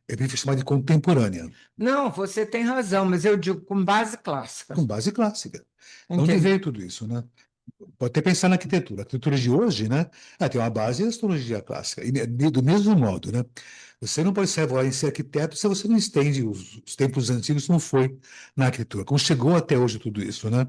Speaker 2: Eu prefiro chamar de contemporânea,
Speaker 3: Não, você tem razão, mas eu digo com base clássica.
Speaker 2: com base clássica. De onde
Speaker 3: Entende?
Speaker 2: veio tudo isso, né? Pode até pensar na arquitetura. A arquitetura de hoje, né? Tem uma base da astrologia clássica. E do mesmo modo, né? Você não pode se arvorar em ser arquiteto se você não entende os tempos antigos como foi na arquitetura, como chegou até hoje tudo isso, né?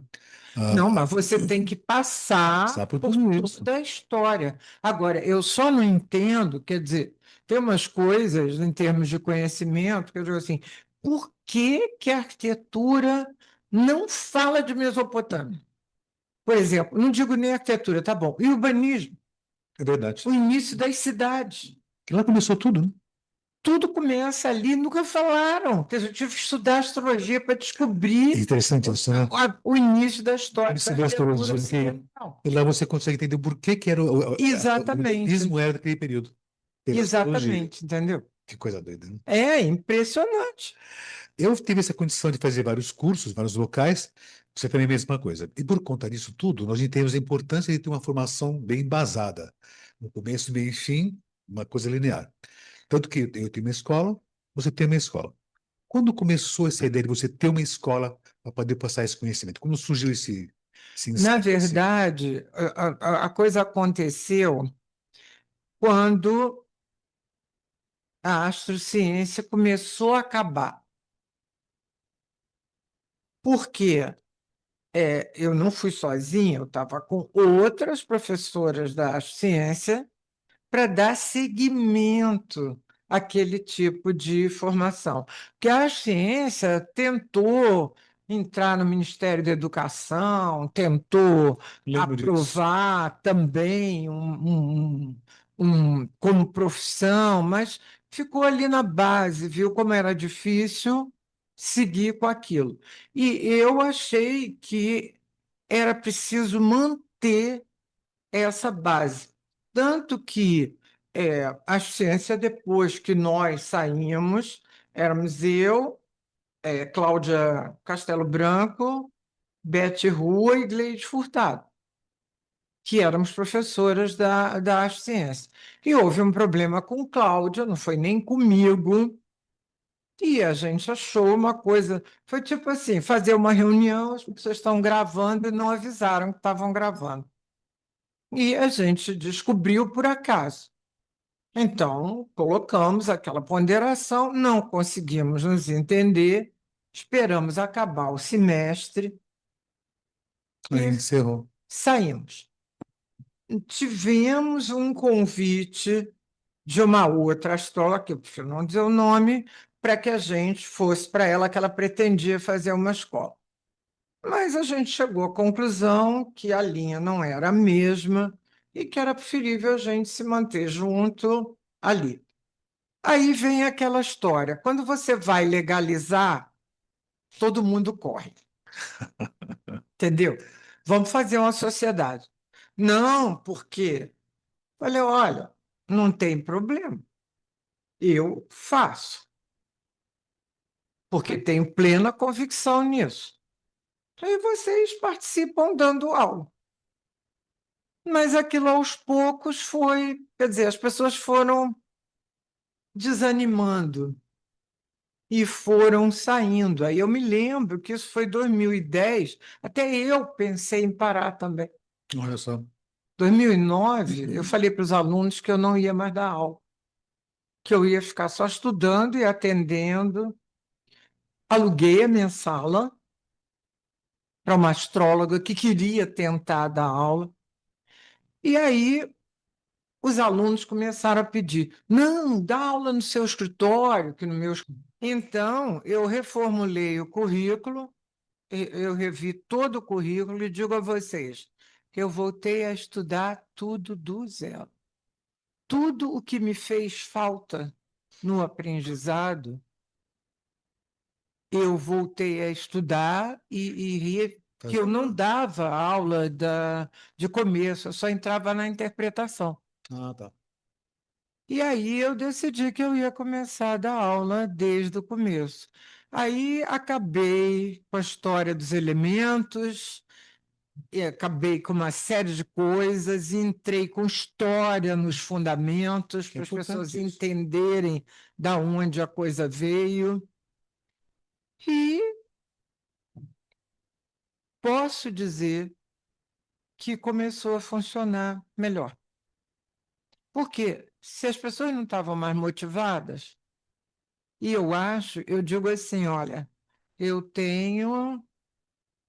Speaker 3: Não,
Speaker 2: Ah,
Speaker 3: mas você tem que passar
Speaker 2: sabe por
Speaker 3: por
Speaker 2: tudo isso.
Speaker 3: toda a história. Agora, eu só não entendo, quer dizer, tem umas coisas em termos de conhecimento que eu digo assim, por que que a arquitetura não fala de Mesopotâmia? Por exemplo, não digo nem arquitetura, tá bom. E urbanismo,
Speaker 2: É verdade.
Speaker 3: o início das cidades.
Speaker 2: Que lá começou tudo, né?
Speaker 3: Tudo começa ali, nunca falaram. Quer dizer, eu tive que estudar astrologia para
Speaker 2: É
Speaker 3: descobrir
Speaker 2: interessante isso, né?
Speaker 3: o início da história
Speaker 2: Quando
Speaker 3: da
Speaker 2: você vê a
Speaker 3: arquitetura
Speaker 2: astrologia,
Speaker 3: ocidental.
Speaker 2: e lá você consegue entender por que que era o
Speaker 3: Exatamente,
Speaker 2: urbanismo era daquele período, pela astrologia.
Speaker 3: exatamente, entendeu?
Speaker 2: Que coisa doida, né?
Speaker 3: É impressionante.
Speaker 2: Eu tive essa condição de fazer vários cursos, vários locais, você também é a mesma coisa. E por conta disso tudo, nós entendemos a importância de ter uma formação bem embasada, no começo, meio e fim, uma coisa linear. Tanto que eu tenho uma escola, você tem uma escola. Quando começou essa ideia de você ter uma escola para poder passar esse conhecimento? Como surgiu esse
Speaker 3: Na
Speaker 2: insight, assim?
Speaker 3: verdade, a coisa aconteceu quando a astrociência começou a acabar. Por quê? Eu não fui sozinha, eu estava com outras professoras da astrociência para dar seguimento àquele tipo de formação. Porque a ciência tentou entrar no Ministério da Educação, tentou
Speaker 2: Lembro disso.
Speaker 3: aprovar também como profissão, mas ficou ali na base, viu como era difícil seguir com aquilo. E eu achei que era preciso manter essa base. Tanto que a ciência, depois que nós saímos, éramos eu, Cláudia Castelo Branco, Bete Rua e Gleide Furtado, que éramos professoras da ciência. E houve um problema com Cláudia, não foi nem comigo, e a gente achou uma coisa. Foi tipo assim: fazer uma reunião, as pessoas estão gravando e não avisaram que estavam gravando. E a gente descobriu por acaso. Então, colocamos aquela ponderação, não conseguimos nos entender, esperamos acabar o semestre
Speaker 2: Aí
Speaker 3: e
Speaker 2: encerrou.
Speaker 3: saímos. Tivemos um convite de uma outra astróloga, que eu prefiro não dizer o nome, para que a gente fosse para ela, que ela pretendia fazer uma escola. Mas a gente chegou à conclusão que a linha não era a mesma e que era preferível a gente se manter junto ali. Aí vem aquela história: quando você vai legalizar, todo mundo corre, entendeu? Vamos fazer uma sociedade. Não, porque falei, olha, não tem problema, eu faço, porque tenho plena convicção nisso. Aí vocês participam dando aula. Mas aquilo aos poucos foi, quer dizer, as pessoas foram desanimando. e foram saindo. Aí eu me lembro que isso foi 2010, até eu pensei em parar também.
Speaker 2: Olha só.
Speaker 3: 2009, eu falei para os alunos que eu não ia mais dar aula, que eu ia ficar só estudando e atendendo. Aluguei a minha sala para uma astróloga que queria tentar dar aula. E aí os alunos começaram a pedir: não, dá aula no seu escritório, que no meu. Então, eu reformulei o currículo, eu revi todo o currículo e digo a vocês que eu voltei a estudar tudo do zero. Tudo o que me fez falta no aprendizado, eu voltei a estudar que eu não dava aula de começo, eu só entrava na interpretação.
Speaker 2: Ah, tá.
Speaker 3: E aí eu decidi que eu ia começar a dar aula desde o começo. Aí acabei com a história dos elementos, e acabei com uma série de coisas, e entrei com história nos fundamentos,
Speaker 2: Que é
Speaker 3: para as pessoas
Speaker 2: importante isso.
Speaker 3: entenderem da onde a coisa veio. E posso dizer que começou a funcionar melhor. Porque se as pessoas não estavam mais motivadas, e eu digo assim, olha, eu tenho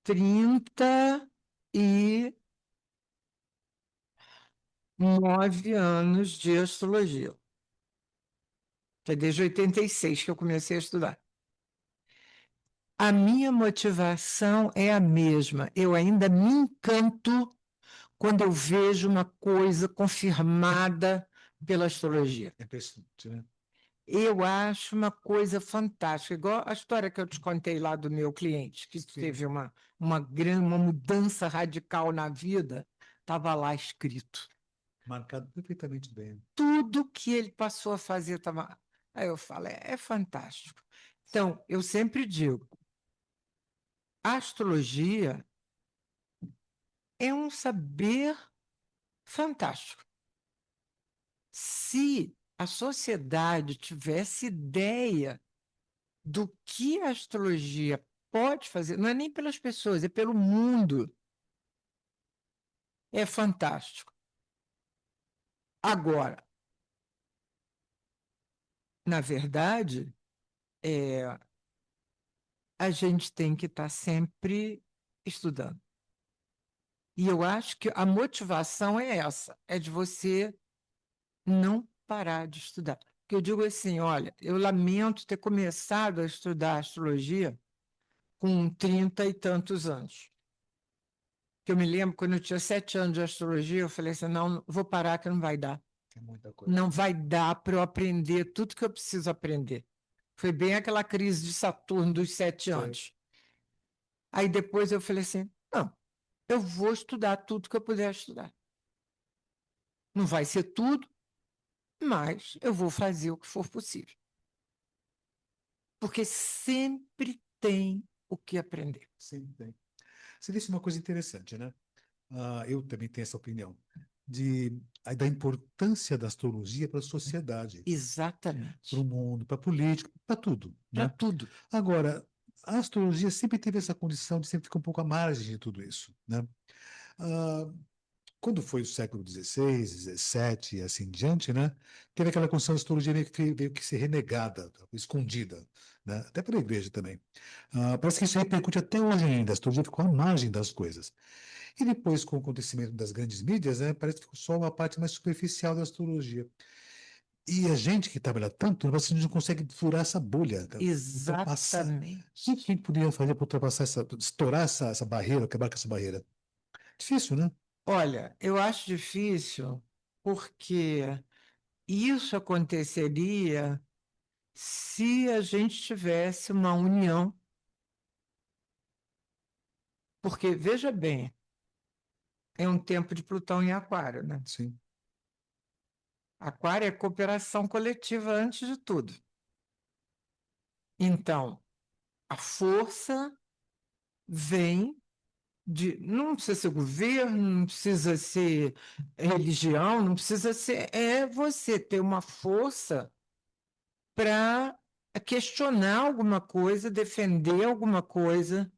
Speaker 3: 39 anos de astrologia, que é desde 86 que eu comecei a estudar. A minha motivação é a mesma. Eu ainda me encanto quando eu vejo uma coisa confirmada pela astrologia.
Speaker 2: É impressionante, né?
Speaker 3: Eu acho uma coisa fantástica, igual a história que eu te contei lá do meu cliente, que teve uma mudança radical na vida, estava lá escrito.
Speaker 2: Marcado perfeitamente bem.
Speaker 3: Tudo que ele passou a fazer estava. Aí eu falo, é fantástico. Então, eu sempre digo, a astrologia é um saber fantástico. Se a sociedade tivesse ideia do que a astrologia pode fazer, não é nem pelas pessoas, é pelo mundo, é fantástico. Agora, na verdade, a gente tem que estar sempre estudando. E eu acho que a motivação é essa, é de você não parar de estudar. Porque eu digo assim, olha, eu lamento ter começado a estudar astrologia com 30 e tantos anos. Que eu me lembro, quando eu tinha 7 anos de astrologia, eu falei assim, não, vou parar que não vai dar.
Speaker 2: É muita coisa.
Speaker 3: Não vai dar para eu aprender tudo que eu preciso aprender. Foi bem aquela crise de Saturno dos 7 anos. Aí depois eu falei assim, não, eu vou estudar tudo que eu puder estudar. Não vai ser tudo, mas eu vou fazer o que for possível. Porque sempre tem o que aprender.
Speaker 2: Sempre tem. Você disse uma coisa interessante, né? Eu também tenho essa opinião, da importância da astrologia para a sociedade,
Speaker 3: Exatamente.
Speaker 2: para o mundo, para a política, para tudo,
Speaker 3: Para
Speaker 2: né?
Speaker 3: tudo.
Speaker 2: Agora, a astrologia sempre teve essa condição de sempre ficar um pouco à margem de tudo isso, né? Ah, Quando foi o século XVI, XVII e assim em diante, né? Teve aquela condição da astrologia meio que ser renegada, escondida, né? Até pela igreja também. Parece que isso repercute até hoje ainda, a astrologia ficou à margem das coisas. E depois, com o acontecimento das grandes mídias, né, parece que ficou só uma parte mais superficial da astrologia. E a gente que trabalha tanto, a gente não consegue furar essa bolha, ultrapassar. O
Speaker 3: Exatamente.
Speaker 2: que a gente poderia fazer para ultrapassar estourar essa barreira, quebrar com essa barreira? Difícil, né?
Speaker 3: Olha, eu acho difícil porque isso aconteceria se a gente tivesse uma união. Porque, veja bem, é um tempo de Plutão em Aquário, né?
Speaker 2: Sim.
Speaker 3: Aquário é cooperação coletiva antes de tudo. Então, a força vem de. Não precisa ser governo, não precisa ser religião, não precisa ser. É você ter uma força para questionar alguma coisa, defender alguma coisa.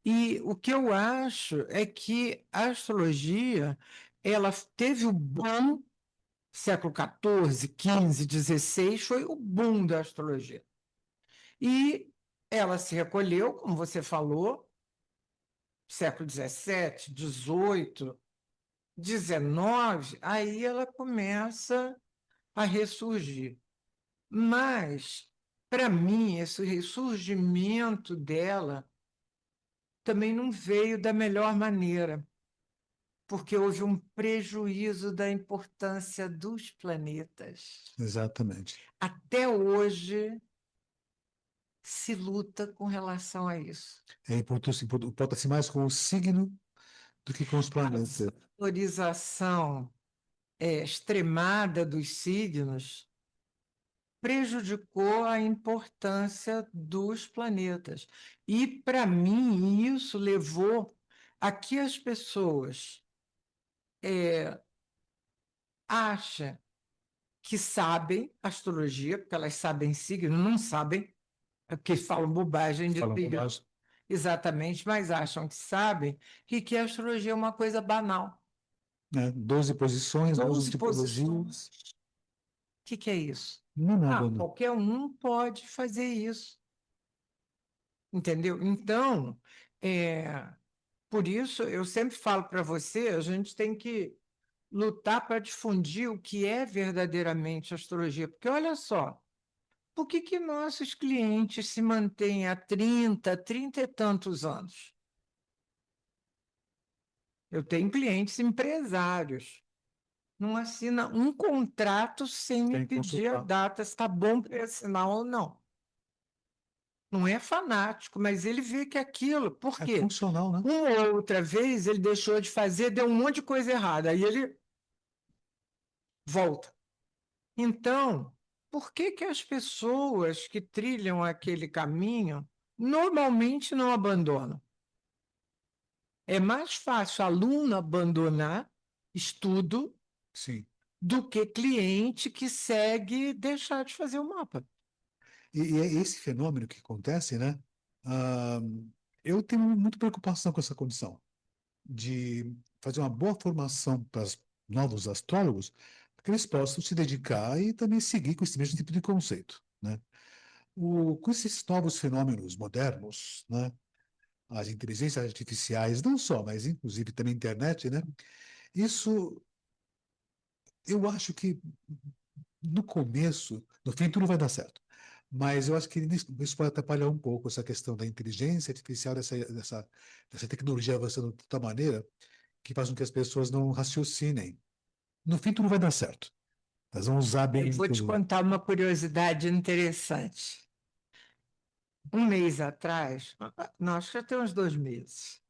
Speaker 3: E o que eu acho é que a astrologia, ela teve o boom, século XIV, XV, XVI, foi o boom da astrologia. E ela se recolheu, como você falou, século XVII, XVIII, XIX, aí ela começa a ressurgir. Mas, para mim, esse ressurgimento dela também não veio da melhor maneira, porque houve um prejuízo da importância dos planetas.
Speaker 2: Exatamente.
Speaker 3: Até hoje se luta com relação a isso.
Speaker 2: Importa-se mais com o signo do que com os
Speaker 3: A
Speaker 2: planetas.
Speaker 3: valorização extremada dos signos prejudicou a importância dos planetas. E, para mim, isso levou a que as pessoas achem que sabem astrologia, porque elas sabem signo, não sabem, porque falam bobagem de
Speaker 2: Falam
Speaker 3: signo.
Speaker 2: bobagem.
Speaker 3: Exatamente, mas acham que sabem e que a astrologia é uma coisa banal.
Speaker 2: Né? 12 posições, 12
Speaker 3: 12
Speaker 2: tipologias.
Speaker 3: posições. O que é isso?
Speaker 2: Não é nada, não.
Speaker 3: Qualquer um pode fazer isso, entendeu? Então, por isso, eu sempre falo para você, a gente tem que lutar para difundir o que é verdadeiramente astrologia, porque olha só, por que nossos clientes se mantêm há 30 e tantos anos? Eu tenho clientes empresários. Não assina um contrato sem me
Speaker 2: Tem que
Speaker 3: pedir a
Speaker 2: consultar.
Speaker 3: data, se está bom para assinar ou não. Não é fanático, mas ele vê que aquilo. Por
Speaker 2: É
Speaker 3: quê?
Speaker 2: funcional, né?
Speaker 3: Uma ou outra vez ele deixou de fazer, deu um monte de coisa errada. Aí ele volta. Então, por que as pessoas que trilham aquele caminho normalmente não abandonam? É mais fácil aluno abandonar estudo
Speaker 2: Sim.
Speaker 3: do que cliente que segue deixar de fazer o mapa.
Speaker 2: E é esse fenômeno que acontece, né? Ah, eu tenho muita preocupação com essa condição de fazer uma boa formação para os novos astrólogos, para que eles possam se dedicar e também seguir com esse mesmo tipo de conceito, né? Com esses novos fenômenos modernos, né? As inteligências artificiais, não só, mas inclusive também a internet, né? Isso, eu acho que no começo, no fim, tudo vai dar certo. Mas eu acho que isso pode atrapalhar um pouco essa questão da inteligência artificial, dessa tecnologia avançando de tal maneira que faz com que as pessoas não raciocinem. No fim, tudo vai dar certo. Elas vão usar bem
Speaker 3: Eu vou te
Speaker 2: tudo.
Speaker 3: contar uma curiosidade interessante. Um mês atrás, nós já temos 2 meses,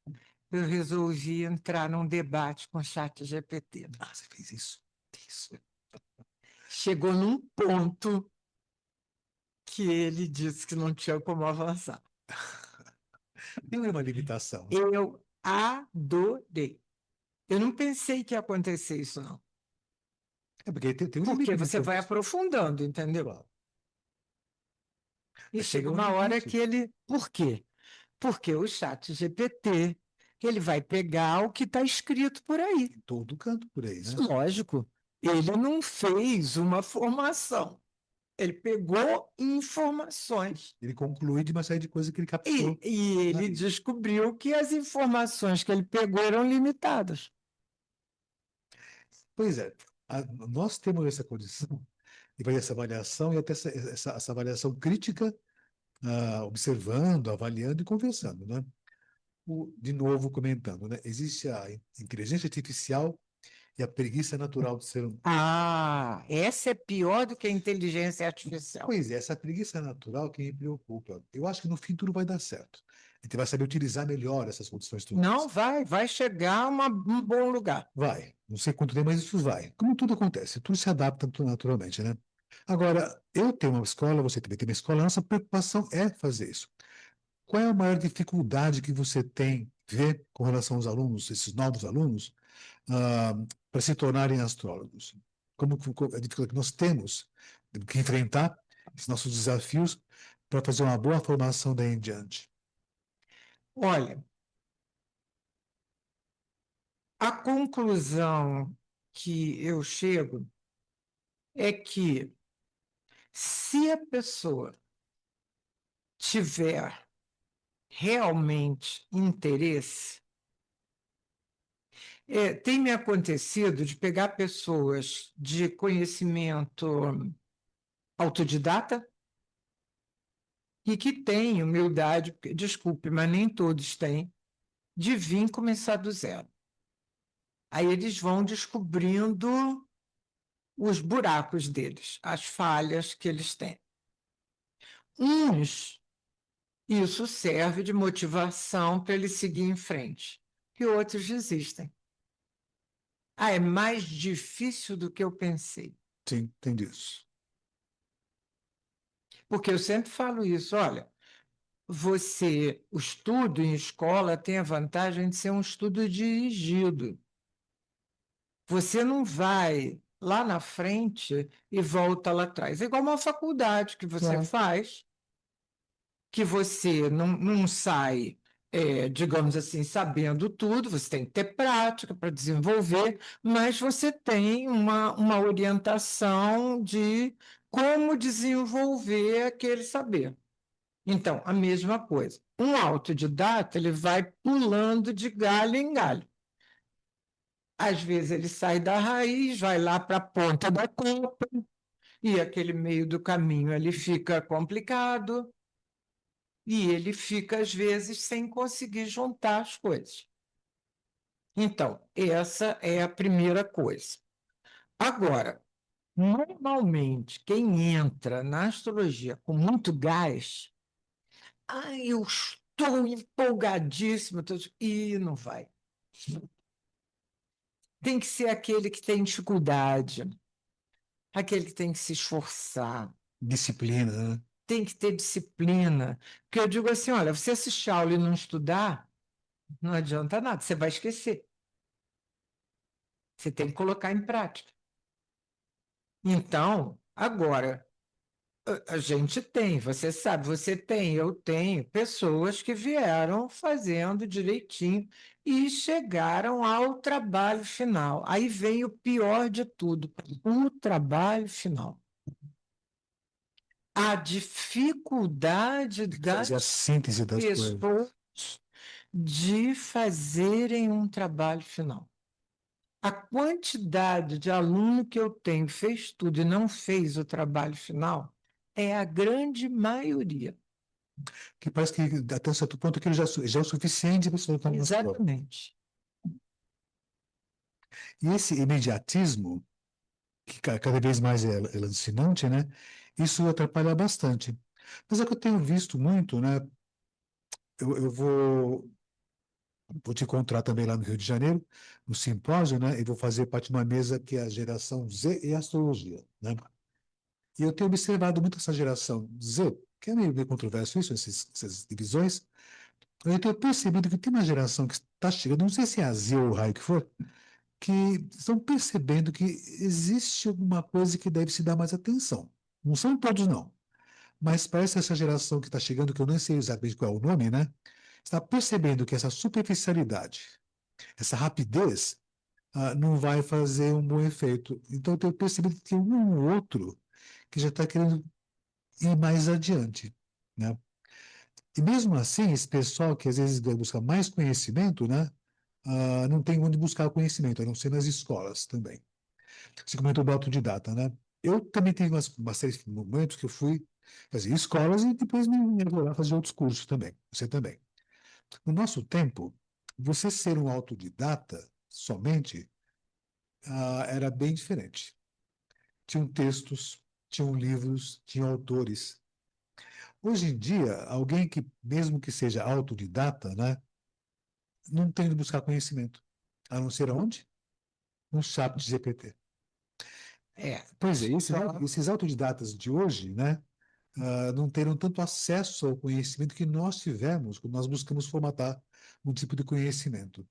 Speaker 3: eu resolvi entrar num debate com o chat GPT.
Speaker 2: Ah, você fez isso? Isso.
Speaker 3: Chegou num ponto que ele disse que não tinha como avançar.
Speaker 2: Tem uma limitação.
Speaker 3: Eu adorei. Eu não pensei que ia acontecer isso, não.
Speaker 2: É porque tem um
Speaker 3: Porque
Speaker 2: limite de
Speaker 3: você vai
Speaker 2: informação.
Speaker 3: aprofundando, entendeu?
Speaker 2: Claro.
Speaker 3: E
Speaker 2: Mas
Speaker 3: chega
Speaker 2: chega um
Speaker 3: uma hora
Speaker 2: limite.
Speaker 3: que ele. Por quê? Porque o chat GPT, ele vai pegar o que está escrito por aí.
Speaker 2: Em todo canto por aí, né?
Speaker 3: Lógico, ele não fez uma formação. Ele pegou informações
Speaker 2: Ele conclui de uma série de coisas que ele
Speaker 3: e,
Speaker 2: captou.
Speaker 3: e ele
Speaker 2: Né?
Speaker 3: descobriu que as informações que ele pegou eram limitadas.
Speaker 2: Pois é, nós temos essa condição de fazer essa avaliação e até essa avaliação crítica, observando, avaliando e conversando, né? De novo, comentando, né? Existe a inteligência artificial e a preguiça natural do ser humano.
Speaker 3: Essa é pior do que a inteligência artificial.
Speaker 2: Pois é, essa preguiça natural que me preocupa. Eu acho que no fim tudo vai dar certo. A gente vai saber utilizar melhor essas condições todas.
Speaker 3: Não vai chegar a um bom lugar.
Speaker 2: Vai. Não sei quanto tempo, mas isso vai. Como tudo acontece, tudo se adapta naturalmente, né? Agora, eu tenho uma escola, você também tem uma escola, a nossa preocupação é fazer isso. Qual é a maior dificuldade que você tem, vê, com relação aos alunos, esses novos alunos, para se tornarem astrólogos? A dificuldade que nós temos que enfrentar esses nossos desafios para fazer uma boa formação daí em diante?
Speaker 3: Olha, a conclusão que eu chego é que se a pessoa tiver realmente interesse, tem me acontecido de pegar pessoas de conhecimento autodidata e que têm humildade, desculpe, mas nem todos têm, de vir começar do zero. Aí eles vão descobrindo os buracos deles, as falhas que eles têm. Uns, isso serve de motivação para ele seguir em frente, e outros desistem. Ah, é mais difícil do que eu pensei.
Speaker 2: Sim, entendi isso.
Speaker 3: Porque eu sempre falo isso, olha, o estudo em escola tem a vantagem de ser um estudo dirigido. Você não vai lá na frente e volta lá atrás. É igual uma faculdade que você faz, que você não sai, digamos assim, sabendo tudo, você tem que ter prática para desenvolver, mas você tem uma orientação de como desenvolver aquele saber. Então, a mesma coisa. Um autodidata, ele vai pulando de galho em galho. Às vezes ele sai da raiz, vai lá para a ponta da copa, e aquele meio do caminho ele fica complicado, e ele fica, às vezes, sem conseguir juntar as coisas. Então, essa é a primeira coisa. Agora, normalmente, quem entra na astrologia com muito gás, eu estou empolgadíssimo, e não vai. Tem que ser aquele que tem dificuldade, aquele que tem que se esforçar,
Speaker 2: Disciplina, né?
Speaker 3: tem que ter disciplina. Porque eu digo assim: olha, você assistir aula e não estudar, não adianta nada, você vai esquecer. Você tem que colocar em prática. Então, agora, a gente tem, você sabe, você tem, eu tenho, pessoas que vieram fazendo direitinho e chegaram ao trabalho final. Aí vem o pior de tudo, o trabalho final. A dificuldade
Speaker 2: Fazer a
Speaker 3: das
Speaker 2: síntese das coisas.
Speaker 3: pessoas de fazerem um trabalho final. A quantidade de aluno que eu tenho fez tudo e não fez o trabalho final é a grande maioria.
Speaker 2: Que parece que até certo ponto aquilo já é o suficiente para você colocar na escola.
Speaker 3: Exatamente.
Speaker 2: E esse imediatismo, que cada vez mais é lancinante, né? Isso atrapalha bastante. Mas é que eu tenho visto muito, né? Eu vou te encontrar também lá no Rio de Janeiro, no simpósio, né? E vou fazer parte de uma mesa que é a geração Z e astrologia, né? E eu tenho observado muito essa geração Z, que é meio controverso isso, essas divisões. Eu tenho percebido que tem uma geração que está chegando, não sei se é a Z ou o raio que for, que estão percebendo que existe alguma coisa que deve se dar mais atenção. Não são todos, não. Mas parece essa geração que está chegando, que eu não sei exatamente qual é o nome, né? Está percebendo que essa superficialidade, essa rapidez, não vai fazer um bom efeito. Então, eu tenho percebido que tem um ou outro que já está querendo ir mais adiante, né? E mesmo assim, esse pessoal que às vezes busca mais conhecimento, né? Não tem onde buscar conhecimento, a não ser nas escolas também. Você comentou do autodidata, né? Eu também tenho uma série de momentos que eu fui fazer escolas e depois me vou lá fazer outros cursos também. Você também. No nosso tempo, você ser um autodidata somente era bem diferente. Tinham textos, tinham livros, tinham autores. Hoje em dia, alguém que, mesmo que seja autodidata, né, não tem de buscar conhecimento. A não ser aonde? No chat GPT. Pois é, esses autodidatas de hoje, né, não terão tanto acesso ao conhecimento que nós tivemos quando nós buscamos formatar um tipo de conhecimento.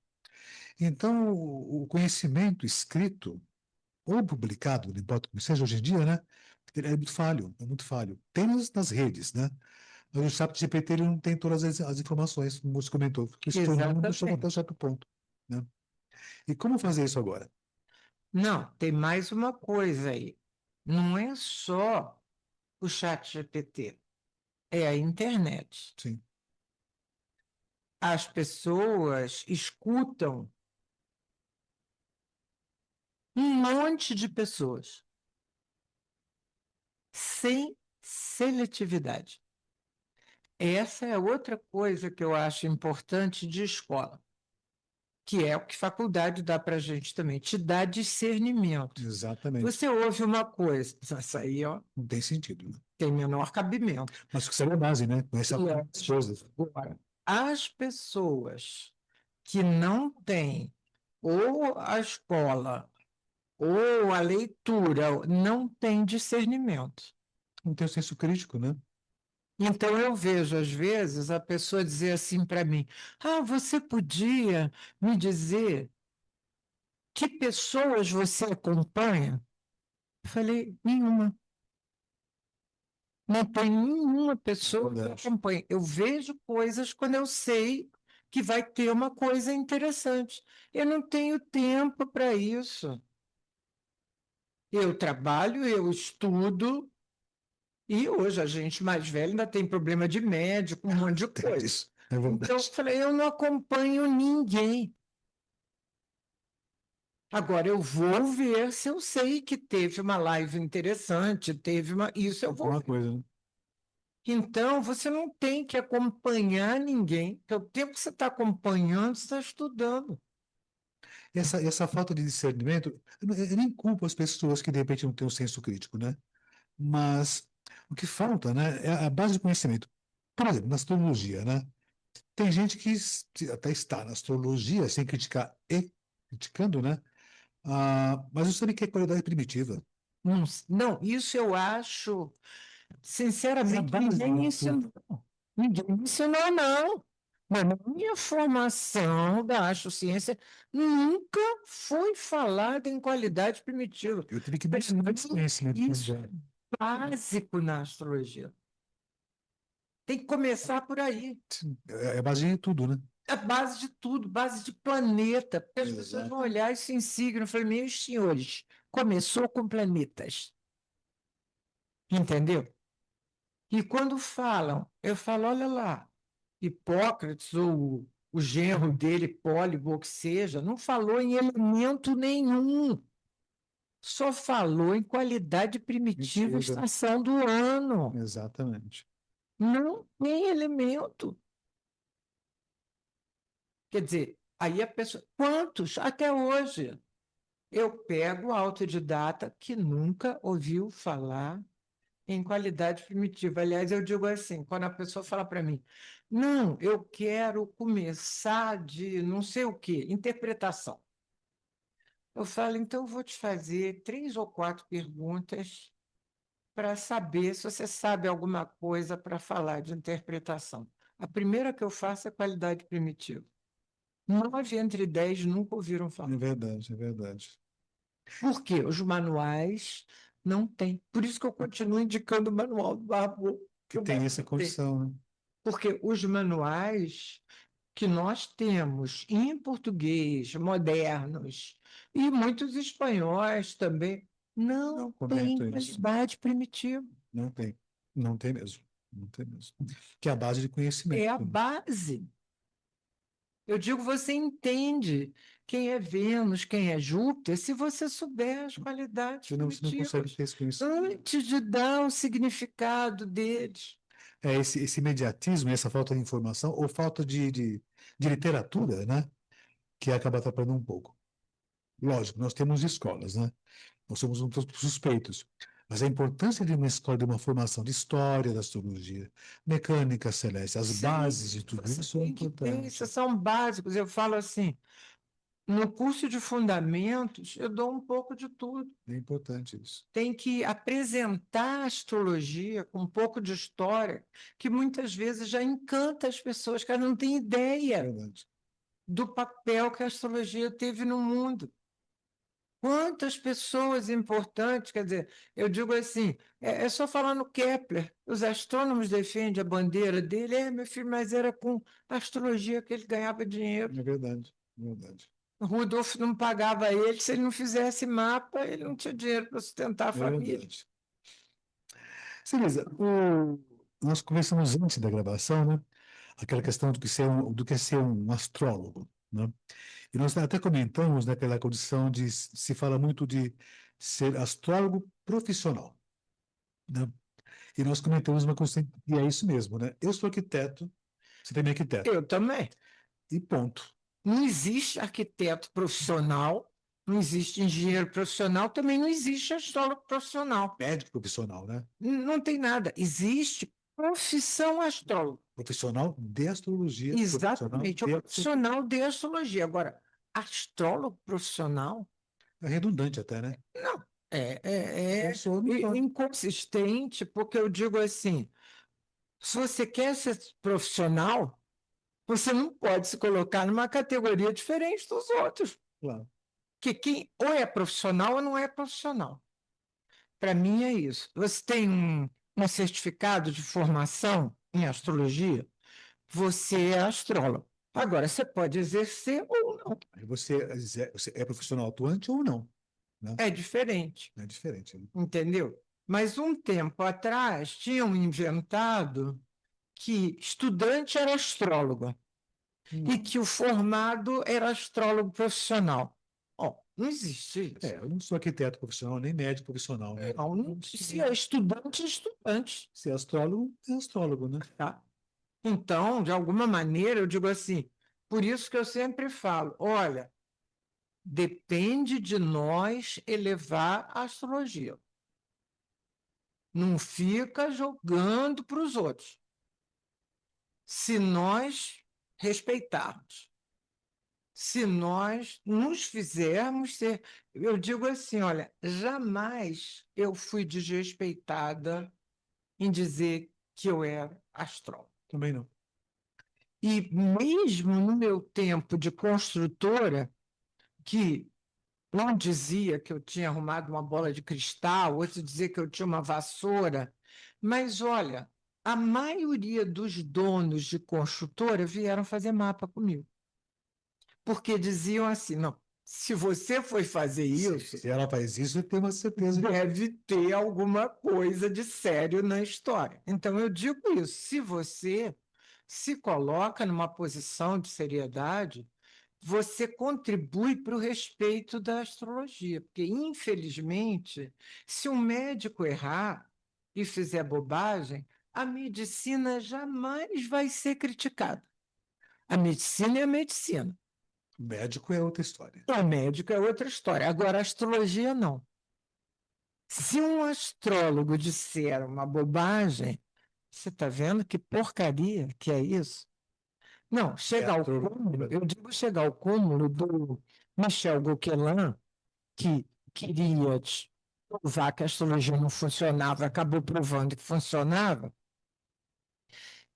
Speaker 2: Então, o conhecimento escrito ou publicado, não importa como seja hoje em dia, né? Ele é muito falho, é muito falho. Tem nas redes, né? Mas o ChatGPT ele não tem todas as informações, como você comentou, porque isso todo mundo chega até
Speaker 3: Exatamente.
Speaker 2: um certo ponto, né? E como fazer isso agora?
Speaker 3: Não, tem mais uma coisa aí. Não é só o chat GPT, é a internet.
Speaker 2: Sim,
Speaker 3: As pessoas escutam um monte de pessoas sem seletividade. Essa é outra coisa que eu acho importante de escola, que é o que faculdade dá para a gente também, te dá discernimento.
Speaker 2: exatamente.
Speaker 3: Você ouve uma coisa, isso aí ó,
Speaker 2: Não tem sentido, né?
Speaker 3: tem menor cabimento.
Speaker 2: Mas que seria a base, né? Conhecer as coisas.
Speaker 3: Agora, as pessoas que não têm ou a escola ou a leitura, não têm discernimento.
Speaker 2: Não tem o senso crítico, né?
Speaker 3: Então, eu vejo, às vezes, a pessoa dizer assim para mim: Ah, você podia me dizer que pessoas você acompanha? Eu falei: Nenhuma. Não tem nenhuma pessoa que
Speaker 2: Verdade.
Speaker 3: acompanhe. Eu vejo coisas quando eu sei que vai ter uma coisa interessante. Eu não tenho tempo para isso. Eu trabalho, eu estudo, e hoje a gente mais velha ainda tem problema de médico, um monte de
Speaker 2: Tem
Speaker 3: coisa.
Speaker 2: isso. É
Speaker 3: Então, eu
Speaker 2: verdade.
Speaker 3: falei, eu não acompanho ninguém. Agora, eu vou ver se eu sei que teve uma live interessante, teve uma. Isso eu vou
Speaker 2: Alguma
Speaker 3: ver.
Speaker 2: coisa, né?
Speaker 3: Então, você não tem que acompanhar ninguém, porque o tempo que você está acompanhando, você está estudando.
Speaker 2: Essa falta de discernimento, eu nem culpo as pessoas que de repente não têm um senso crítico, né? Mas o que falta, né, é a base de conhecimento. Por exemplo, na astrologia, né? Tem gente que até está na astrologia sem criticar e criticando, né? Mas eu sabia que é qualidade primitiva.
Speaker 3: Não, não, isso eu acho,
Speaker 2: É a
Speaker 3: sinceramente,
Speaker 2: base
Speaker 3: ninguém me
Speaker 2: de tudo.
Speaker 3: ensinou. Ninguém me ensinou, não. Mas na minha formação da astrociência nunca foi falada em qualidade primitiva.
Speaker 2: Eu tive que buscar esse conhecimento quando
Speaker 3: Isso
Speaker 2: já.
Speaker 3: é básico na astrologia. Tem que começar por aí.
Speaker 2: É a base de tudo, né?
Speaker 3: É a base de tudo, base de planeta. Porque as pessoas
Speaker 2: Exato.
Speaker 3: vão olhar isso em signo. Eu falei, meus senhores, começou com planetas. Entendeu? E quando falam, eu falo, olha lá, Hipócrates ou o genro dele, Pólibo, ou que seja, não falou em elemento nenhum. Só falou em qualidade primitiva,
Speaker 2: Mentira.
Speaker 3: estação do ano.
Speaker 2: Exatamente.
Speaker 3: Não tem elemento. Quer dizer, aí a pessoa. Quantos? Até hoje. Eu pego autodidata que nunca ouviu falar em qualidade primitiva. Aliás, eu digo assim, quando a pessoa fala para mim, não, eu quero começar de não sei o quê, interpretação. Eu falo, então eu vou te fazer 3 ou 4 perguntas para saber se você sabe alguma coisa para falar de interpretação. A primeira que eu faço é qualidade primitiva. 9 entre 10 nunca ouviram
Speaker 2: É
Speaker 3: falar.
Speaker 2: verdade, é verdade.
Speaker 3: Por quê? Os manuais não têm. Por isso que eu continuo indicando o manual do Barbu, que
Speaker 2: Que
Speaker 3: o
Speaker 2: tem
Speaker 3: Barbu
Speaker 2: essa
Speaker 3: tem.
Speaker 2: condição, né?
Speaker 3: Porque os manuais que nós temos em português, modernos, e muitos espanhóis também, não
Speaker 2: Não
Speaker 3: têm
Speaker 2: comento isso.
Speaker 3: qualidade primitiva.
Speaker 2: Não tem. Não tem mesmo. Não tem mesmo. Que é a base de
Speaker 3: É a
Speaker 2: conhecimento, né?
Speaker 3: base. Eu digo, você entende quem é Vênus, quem é Júpiter, se você souber as qualidades
Speaker 2: Você não consegue
Speaker 3: primitivas,
Speaker 2: ter esse conhecimento.
Speaker 3: antes de dar o significado deles.
Speaker 2: É esse imediatismo, essa falta de informação, ou falta de literatura, né? Que acaba atrapalhando um pouco. Lógico, nós temos escolas, né? Nós somos um pouco suspeitos. Mas a importância de uma escola, de uma formação de história da astrologia, mecânica celeste, as
Speaker 3: Sim,
Speaker 2: bases de tudo
Speaker 3: você
Speaker 2: isso é
Speaker 3: tem que ter,
Speaker 2: importante.
Speaker 3: esses são básicos. Eu falo assim, no curso de fundamentos, eu dou um pouco de tudo.
Speaker 2: É importante isso.
Speaker 3: Tem que apresentar a astrologia com um pouco de história, que muitas vezes já encanta as pessoas, que elas não têm ideia
Speaker 2: Verdade.
Speaker 3: do papel que a astrologia teve no mundo. Quantas pessoas importantes, quer dizer, eu digo assim, é só falar no Kepler, os astrônomos defendem a bandeira dele, meu filho, mas era com astrologia que ele ganhava dinheiro.
Speaker 2: É verdade, é verdade.
Speaker 3: O Rudolf não pagava ele, se ele não fizesse mapa, ele não tinha dinheiro para sustentar a
Speaker 2: É
Speaker 3: família.
Speaker 2: verdade. Celisa, nós conversamos antes da gravação, né? Aquela questão do que é ser um astrólogo, né? E nós até comentamos naquela condição de se fala muito de ser astrólogo profissional, né? E nós comentamos uma coisa e é isso mesmo, né? Eu sou arquiteto, você também é arquiteto,
Speaker 3: Eu também.
Speaker 2: e ponto.
Speaker 3: Não existe arquiteto profissional, não existe engenheiro profissional, também não existe astrólogo profissional.
Speaker 2: Médico profissional, né?
Speaker 3: Não tem nada. Existe profissão astrólogo.
Speaker 2: Profissional de astrologia, profissional
Speaker 3: Exatamente, é o
Speaker 2: de
Speaker 3: profissional de astrologia. Agora, astrólogo profissional,
Speaker 2: é redundante até, né?
Speaker 3: não,
Speaker 2: Eu sou, não sou.
Speaker 3: inconsistente, porque eu digo assim, se você quer ser profissional, você não pode se colocar numa categoria diferente dos outros.
Speaker 2: Claro.
Speaker 3: Que quem ou é profissional ou não é profissional. Para mim é isso. Você tem um certificado de formação em astrologia, você é astrólogo. Agora, você pode exercer ou não.
Speaker 2: Aí você é profissional atuante ou não, né?
Speaker 3: É diferente,
Speaker 2: É diferente, né?
Speaker 3: entendeu? Mas um tempo atrás tinham inventado que estudante era astrólogo e que o formado era astrólogo profissional. Ó, não existe isso.
Speaker 2: Eu não sou arquiteto profissional, nem médico profissional, né?
Speaker 3: Não, se é estudante, é estudante,
Speaker 2: Se é astrólogo, né?
Speaker 3: tá? Então, de alguma maneira, eu digo assim, por isso que eu sempre falo, olha, depende de nós elevar a astrologia. Não fica jogando para os outros. Se nós respeitarmos, se nós nos fizermos ser. Eu digo assim: olha, jamais eu fui desrespeitada em dizer que eu era astróloga.
Speaker 2: Também não.
Speaker 3: E mesmo no meu tempo de construtora, que um dizia que eu tinha arrumado uma bola de cristal, outro dizia que eu tinha uma vassoura. Mas olha, a maioria dos donos de construtora vieram fazer mapa comigo. Porque diziam assim: não, se você foi fazer isso,
Speaker 2: Se ela faz isso, eu tenho uma certeza de
Speaker 3: deve ter alguma coisa de sério na história. Então eu digo isso: se você se coloca numa posição de seriedade, você contribui para o respeito da astrologia, porque, infelizmente, se um médico errar e fizer bobagem, a medicina jamais vai ser criticada. A medicina é a medicina,
Speaker 2: médico é outra história.
Speaker 3: o médico é outra história. Agora, a astrologia não. Se um astrólogo disser uma bobagem, você está vendo que porcaria que é isso? Não,
Speaker 2: É
Speaker 3: chega ao
Speaker 2: astrólogo.
Speaker 3: cúmulo, eu digo chegar ao cúmulo do Michel Gauquelin, que queria provar que a astrologia não funcionava, acabou provando que funcionava,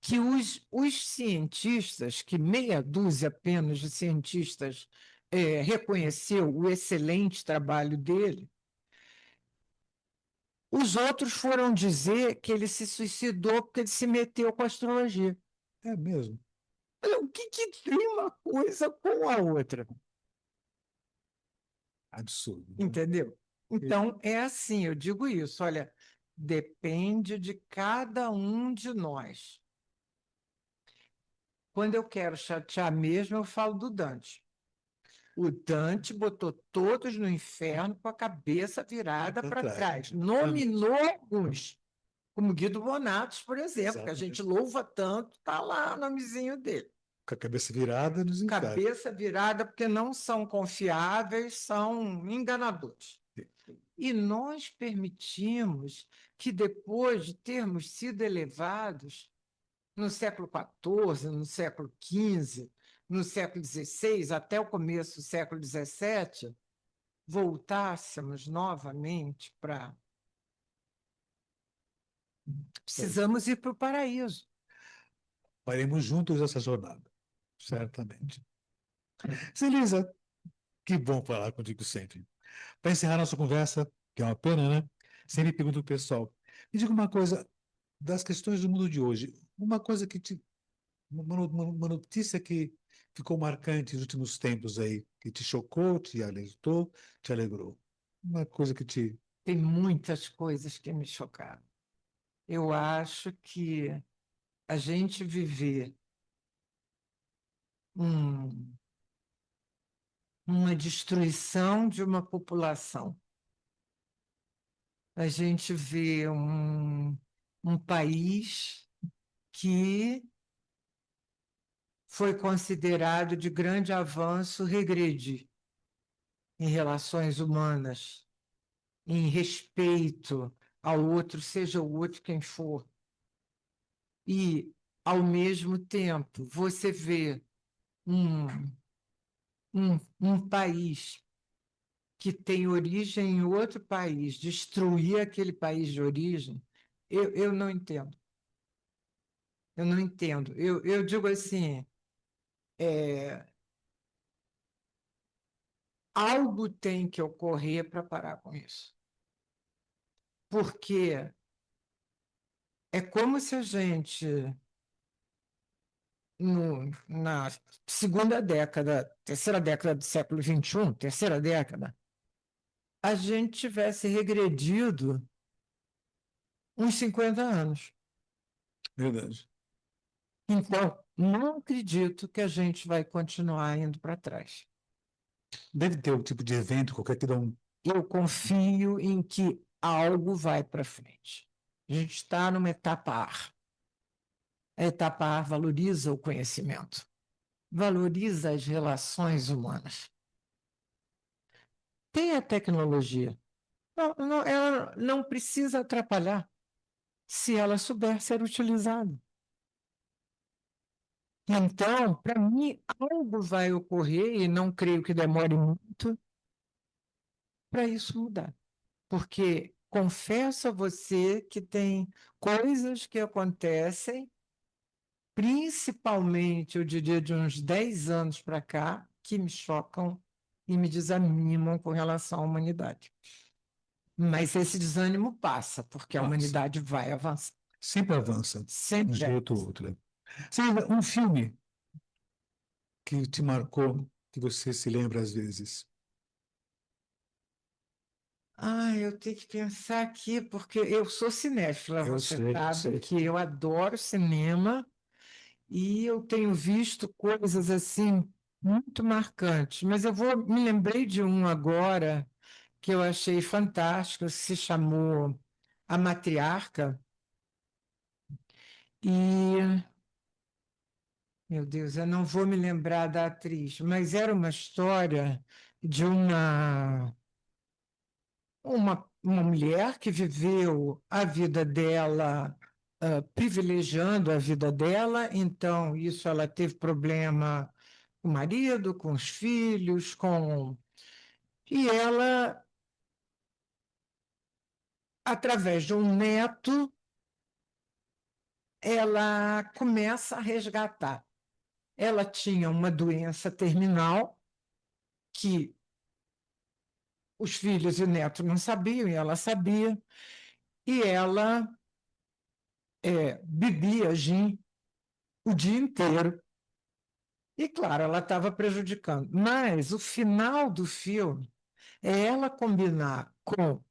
Speaker 3: que os cientistas, que meia dúzia apenas de cientistas reconheceu o excelente trabalho dele, os outros foram dizer que ele se suicidou porque ele se meteu com a astrologia.
Speaker 2: É mesmo.
Speaker 3: Olha, o que, que tem uma coisa com a outra?
Speaker 2: Absurdo, né?
Speaker 3: Entendeu? Então, é assim, eu digo isso, olha, depende de cada um de nós. Quando eu quero chatear mesmo, eu falo do Dante. O Dante botou todos no inferno com a cabeça virada
Speaker 2: Pra
Speaker 3: para
Speaker 2: trás.
Speaker 3: trás. Nominou alguns, como Guido Bonatos, por exemplo, que a gente
Speaker 2: Exatamente.
Speaker 3: louva tanto, está lá o nomezinho dele.
Speaker 2: Com a cabeça virada nos infernos.
Speaker 3: Cabeça virada porque não são confiáveis, são enganadores. E nós permitimos que, depois de termos sido elevados, no século XIV, no século XV, no século XVI, até o começo do século XVII, voltássemos novamente para. Precisamos ir para o paraíso.
Speaker 2: Faremos juntos essa jornada, certamente. Celisa, que bom falar contigo sempre. Para encerrar nossa conversa, que é uma pena, né? Sempre pergunto pro pessoal. Me diga uma coisa, das questões do mundo de hoje, uma coisa que te, uma notícia que ficou marcante nos últimos tempos aí, que te chocou, te alertou, te alegrou. Uma coisa que te.
Speaker 3: Tem muitas coisas que me chocaram. Eu acho que a gente viver um- uma destruição de uma população, a gente vê um país que foi considerado de grande avanço regredir em relações humanas, em respeito ao outro, seja o outro quem for. E, ao mesmo tempo, você vê um, um país que tem origem em outro país, destruir aquele país de origem, eu não entendo. Eu não entendo. Eu digo assim, algo tem que ocorrer para parar com isso. Porque é como se a gente, na segunda década, terceira década do século XXI, terceira década, a gente tivesse regredido uns 50 anos.
Speaker 2: Verdade.
Speaker 3: Então, não acredito que a gente vai continuar indo para trás.
Speaker 2: Deve ter um tipo de evento, qualquer que dá um.
Speaker 3: Eu confio em que algo vai para frente. A gente está numa etapa A. A etapa A valoriza o conhecimento, valoriza as relações humanas. Tem a tecnologia. Ela não precisa atrapalhar se ela souber ser utilizada. Então, para mim, algo vai ocorrer, e não creio que demore muito, para isso mudar. Porque confesso a você que tem coisas que acontecem, principalmente, eu diria, de uns 10 anos para cá, que me chocam e me desanimam com relação à humanidade. Mas esse desânimo passa, porque a
Speaker 2: Passa.
Speaker 3: humanidade vai avançar.
Speaker 2: Sempre avança, de um
Speaker 3: Sempre.
Speaker 2: jeito ou outro. Né? Sabe, um filme que te marcou, que você se lembra às vezes.
Speaker 3: Eu tenho que pensar aqui, porque eu sou cinéfila,
Speaker 2: Eu
Speaker 3: você
Speaker 2: sei,
Speaker 3: sabe
Speaker 2: sei.
Speaker 3: que eu adoro cinema e eu tenho visto coisas assim muito marcantes, mas eu vou me lembrei de um agora que eu achei fantástico, se chamou A Matriarca, e, meu Deus, eu não vou me lembrar da atriz, mas era uma história de uma mulher que viveu a vida dela, privilegiando a vida dela, então isso ela teve problema com o marido, com os filhos, com. E ela, através de um neto, ela começa a resgatar. Ela tinha uma doença terminal que os filhos e o neto não sabiam, e ela sabia, e ela bebia gin o dia inteiro. E, claro, ela estava prejudicando. Mas o final do filme é ela combinar com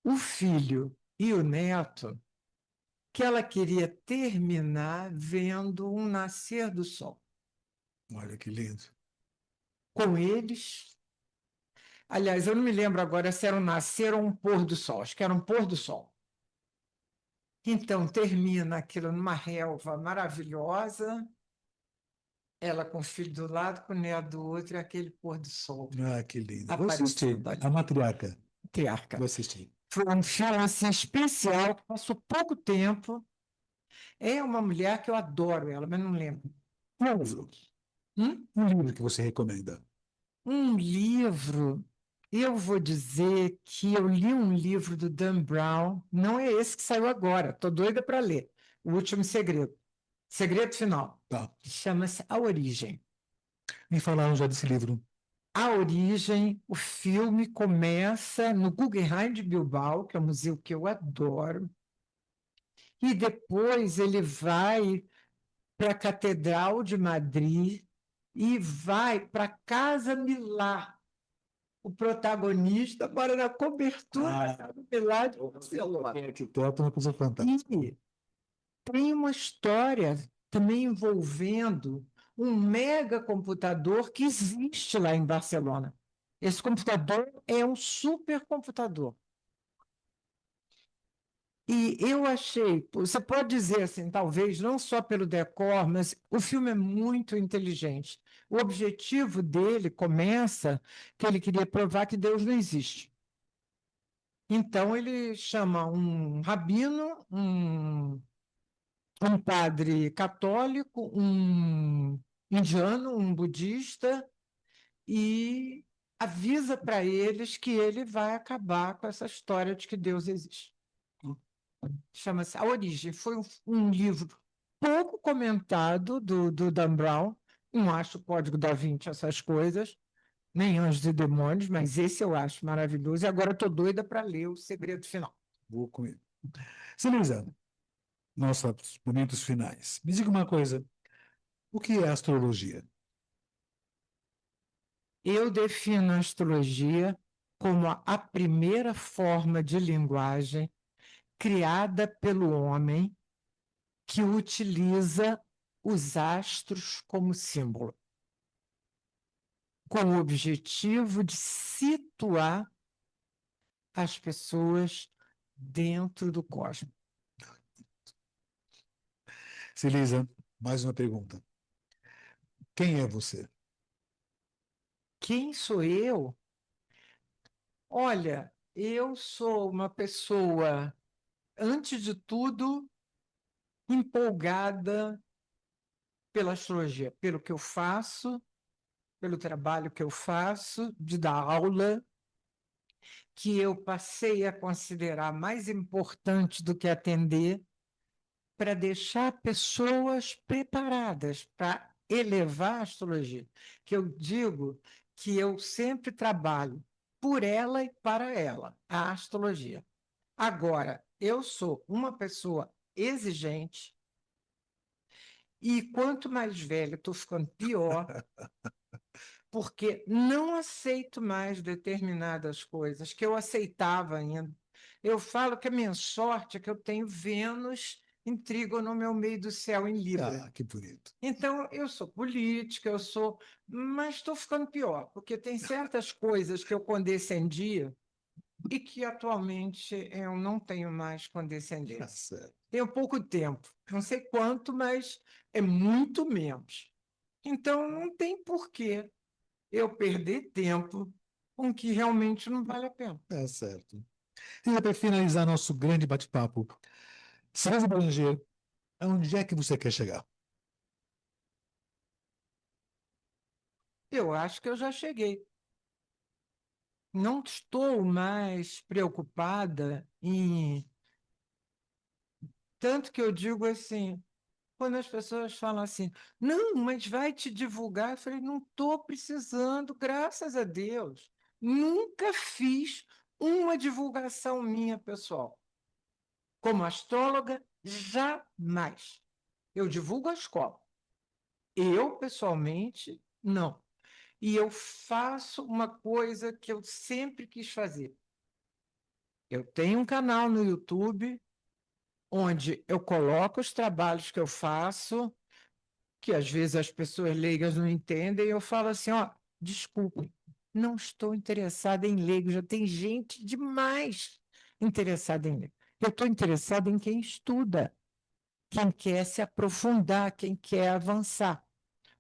Speaker 3: o filho e o neto que ela queria terminar vendo um nascer do sol.
Speaker 2: Olha que lindo.
Speaker 3: Com eles. Aliás, eu não me lembro agora se era um nascer ou um pôr do sol. Acho que era um pôr do sol. Então, termina aquilo numa relva maravilhosa, ela com o filho do lado, com o neto do outro, e aquele pôr do sol
Speaker 2: Ah, que lindo. Vou assistir.
Speaker 3: aparecendo ali.
Speaker 2: A Matriarca.
Speaker 3: Tearca.
Speaker 2: Vou assistir.
Speaker 3: Foi um filme assim, especial, que passou pouco tempo. É uma mulher que eu adoro ela, mas não lembro.
Speaker 2: Um livro.
Speaker 3: Hum?
Speaker 2: Um livro que você recomenda.
Speaker 3: Um livro. Eu vou dizer que eu li um livro do Dan Brown, não é esse que saiu agora, estou doida para ler. O Último Segredo. Segredo Final.
Speaker 2: Tá.
Speaker 3: Chama-se A Origem.
Speaker 2: Me falaram já desse livro.
Speaker 3: A Origem, o filme começa no Guggenheim de Bilbao, que é um museu que eu adoro, e depois ele vai para a Catedral de Madrid e vai para a Casa Milá. O protagonista mora na cobertura da Casa Milá de Barcelona.
Speaker 2: Quem arquiteto é uma coisa fantástica.
Speaker 3: E tem uma história também envolvendo um mega computador que existe lá em Barcelona. Esse computador é um supercomputador. E eu achei, você pode dizer assim, talvez não só pelo decor, mas o filme é muito inteligente. O objetivo dele começa que ele queria provar que Deus não existe. Então ele chama um rabino, um padre católico, um indiano, um budista, e avisa para eles que ele vai acabar com essa história de que Deus existe. Chama-se A Origem. Foi um livro pouco comentado do Dan Brown. Não acho o Código da Vinci, essas coisas, nem Anjos e Demônios, mas esse eu acho maravilhoso. E agora estou doida para ler O Segredo Final.
Speaker 2: Vou comer. Celisa, nossos momentos finais. Me diga uma coisa: o que é astrologia?
Speaker 3: Eu defino a astrologia como a primeira forma de linguagem criada pelo homem que utiliza os astros como símbolo, com o objetivo de situar as pessoas dentro do cosmos.
Speaker 2: Celisa, mais uma pergunta. Quem é você?
Speaker 3: Quem sou eu? Olha, eu sou uma pessoa, antes de tudo, empolgada pela astrologia, pelo que eu faço, pelo trabalho que eu faço, de dar aula, que eu passei a considerar mais importante do que atender, para deixar pessoas preparadas para elevar a astrologia. Que eu digo que eu sempre trabalho por ela e para ela, a astrologia. Agora, eu sou uma pessoa exigente e quanto mais velha estou ficando pior, porque não aceito mais determinadas coisas que eu aceitava ainda. Eu falo que a minha sorte é que eu tenho Vênus em trígono no meu meio do céu em Libra.
Speaker 2: Ah, que bonito.
Speaker 3: Então, eu sou política, mas estou ficando pior, porque tem certas coisas que eu condescendia e que atualmente eu não tenho mais
Speaker 2: Tá
Speaker 3: condescendência.
Speaker 2: certo.
Speaker 3: Tenho pouco tempo, não sei quanto, mas é muito menos. Então, não tem porquê eu perder tempo com o que realmente não vale a pena.
Speaker 2: Tá certo. E para finalizar nosso grande bate-papo, Celisa Boulanger, aonde é que você quer chegar?
Speaker 3: Eu acho que eu já cheguei. Não estou mais preocupada em. Tanto que eu digo assim, quando as pessoas falam assim, não, mas vai te divulgar, eu falei, não estou precisando, graças a Deus. Nunca fiz uma divulgação minha pessoal. Como astróloga, jamais. Eu divulgo a escola. Eu, pessoalmente, não. E eu faço uma coisa que eu sempre quis fazer. Eu tenho um canal no YouTube onde eu coloco os trabalhos que eu faço, que às vezes as pessoas leigas não entendem, e eu falo assim, ó, desculpe, não estou interessada em leigo, já tem gente demais interessada em leigo. Eu estou interessada em quem estuda, quem quer se aprofundar, quem quer avançar.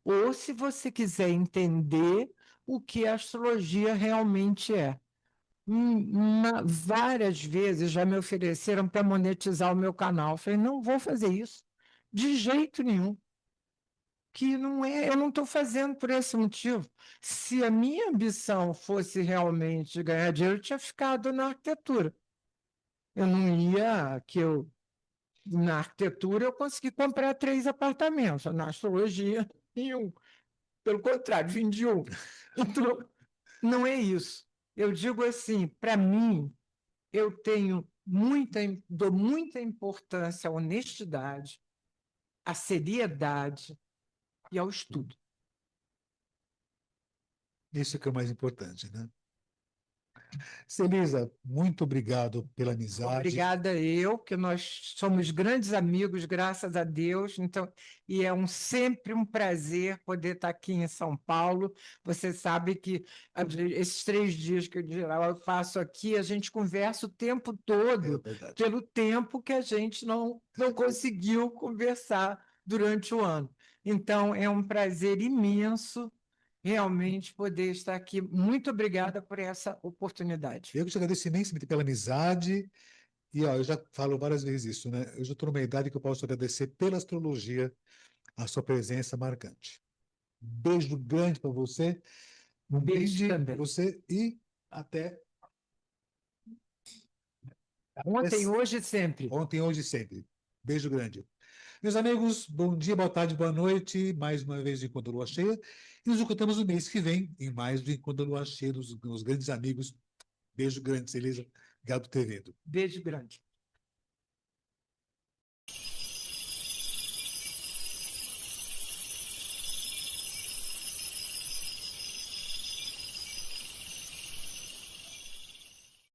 Speaker 3: Ou se você quiser entender o que a astrologia realmente é. Várias vezes já me ofereceram para monetizar o meu canal. Eu falei, não vou fazer isso, de jeito nenhum. Que não é, eu não estou fazendo por esse motivo. Se a minha ambição fosse realmente ganhar dinheiro, eu tinha ficado na arquitetura. Eu não ia, na arquitetura eu consegui comprar 3 apartamentos, na astrologia, nenhum. Pelo contrário, vendi um. Então, não é isso. Eu digo assim, para mim, eu dou muita importância à honestidade, à seriedade e ao estudo.
Speaker 2: Isso que é o mais importante, né? Celisa, muito obrigado pela amizade.
Speaker 3: Obrigada eu, que nós somos grandes amigos, graças a Deus. Então, e é sempre um prazer poder estar aqui em São Paulo. Você sabe que esses 3 dias que eu passo aqui, a gente conversa o tempo
Speaker 2: É
Speaker 3: todo,
Speaker 2: verdade.
Speaker 3: pelo tempo que a gente não conseguiu conversar durante o ano. Então, é um prazer imenso realmente poder estar aqui. Muito obrigada por essa oportunidade.
Speaker 2: Eu que te agradeço imensamente pela amizade. E ó, eu já falo várias vezes isso, né? Eu já estou numa idade que eu posso agradecer pela astrologia a sua presença marcante. Um beijo grande para você, um
Speaker 3: Beijo
Speaker 2: brinde para
Speaker 3: também.
Speaker 2: você e até, até
Speaker 3: Ontem, hoje e sempre.
Speaker 2: ontem, hoje e sempre. Beijo grande. Meus amigos, bom dia, boa tarde, boa noite. Mais uma vez do Encontro da Lua Cheia. E nos encontramos no mês que vem em mais do Encontro da Lua Cheia dos grandes amigos. Beijo grande, Celisa. Obrigado por ter vindo.
Speaker 3: Beijo grande.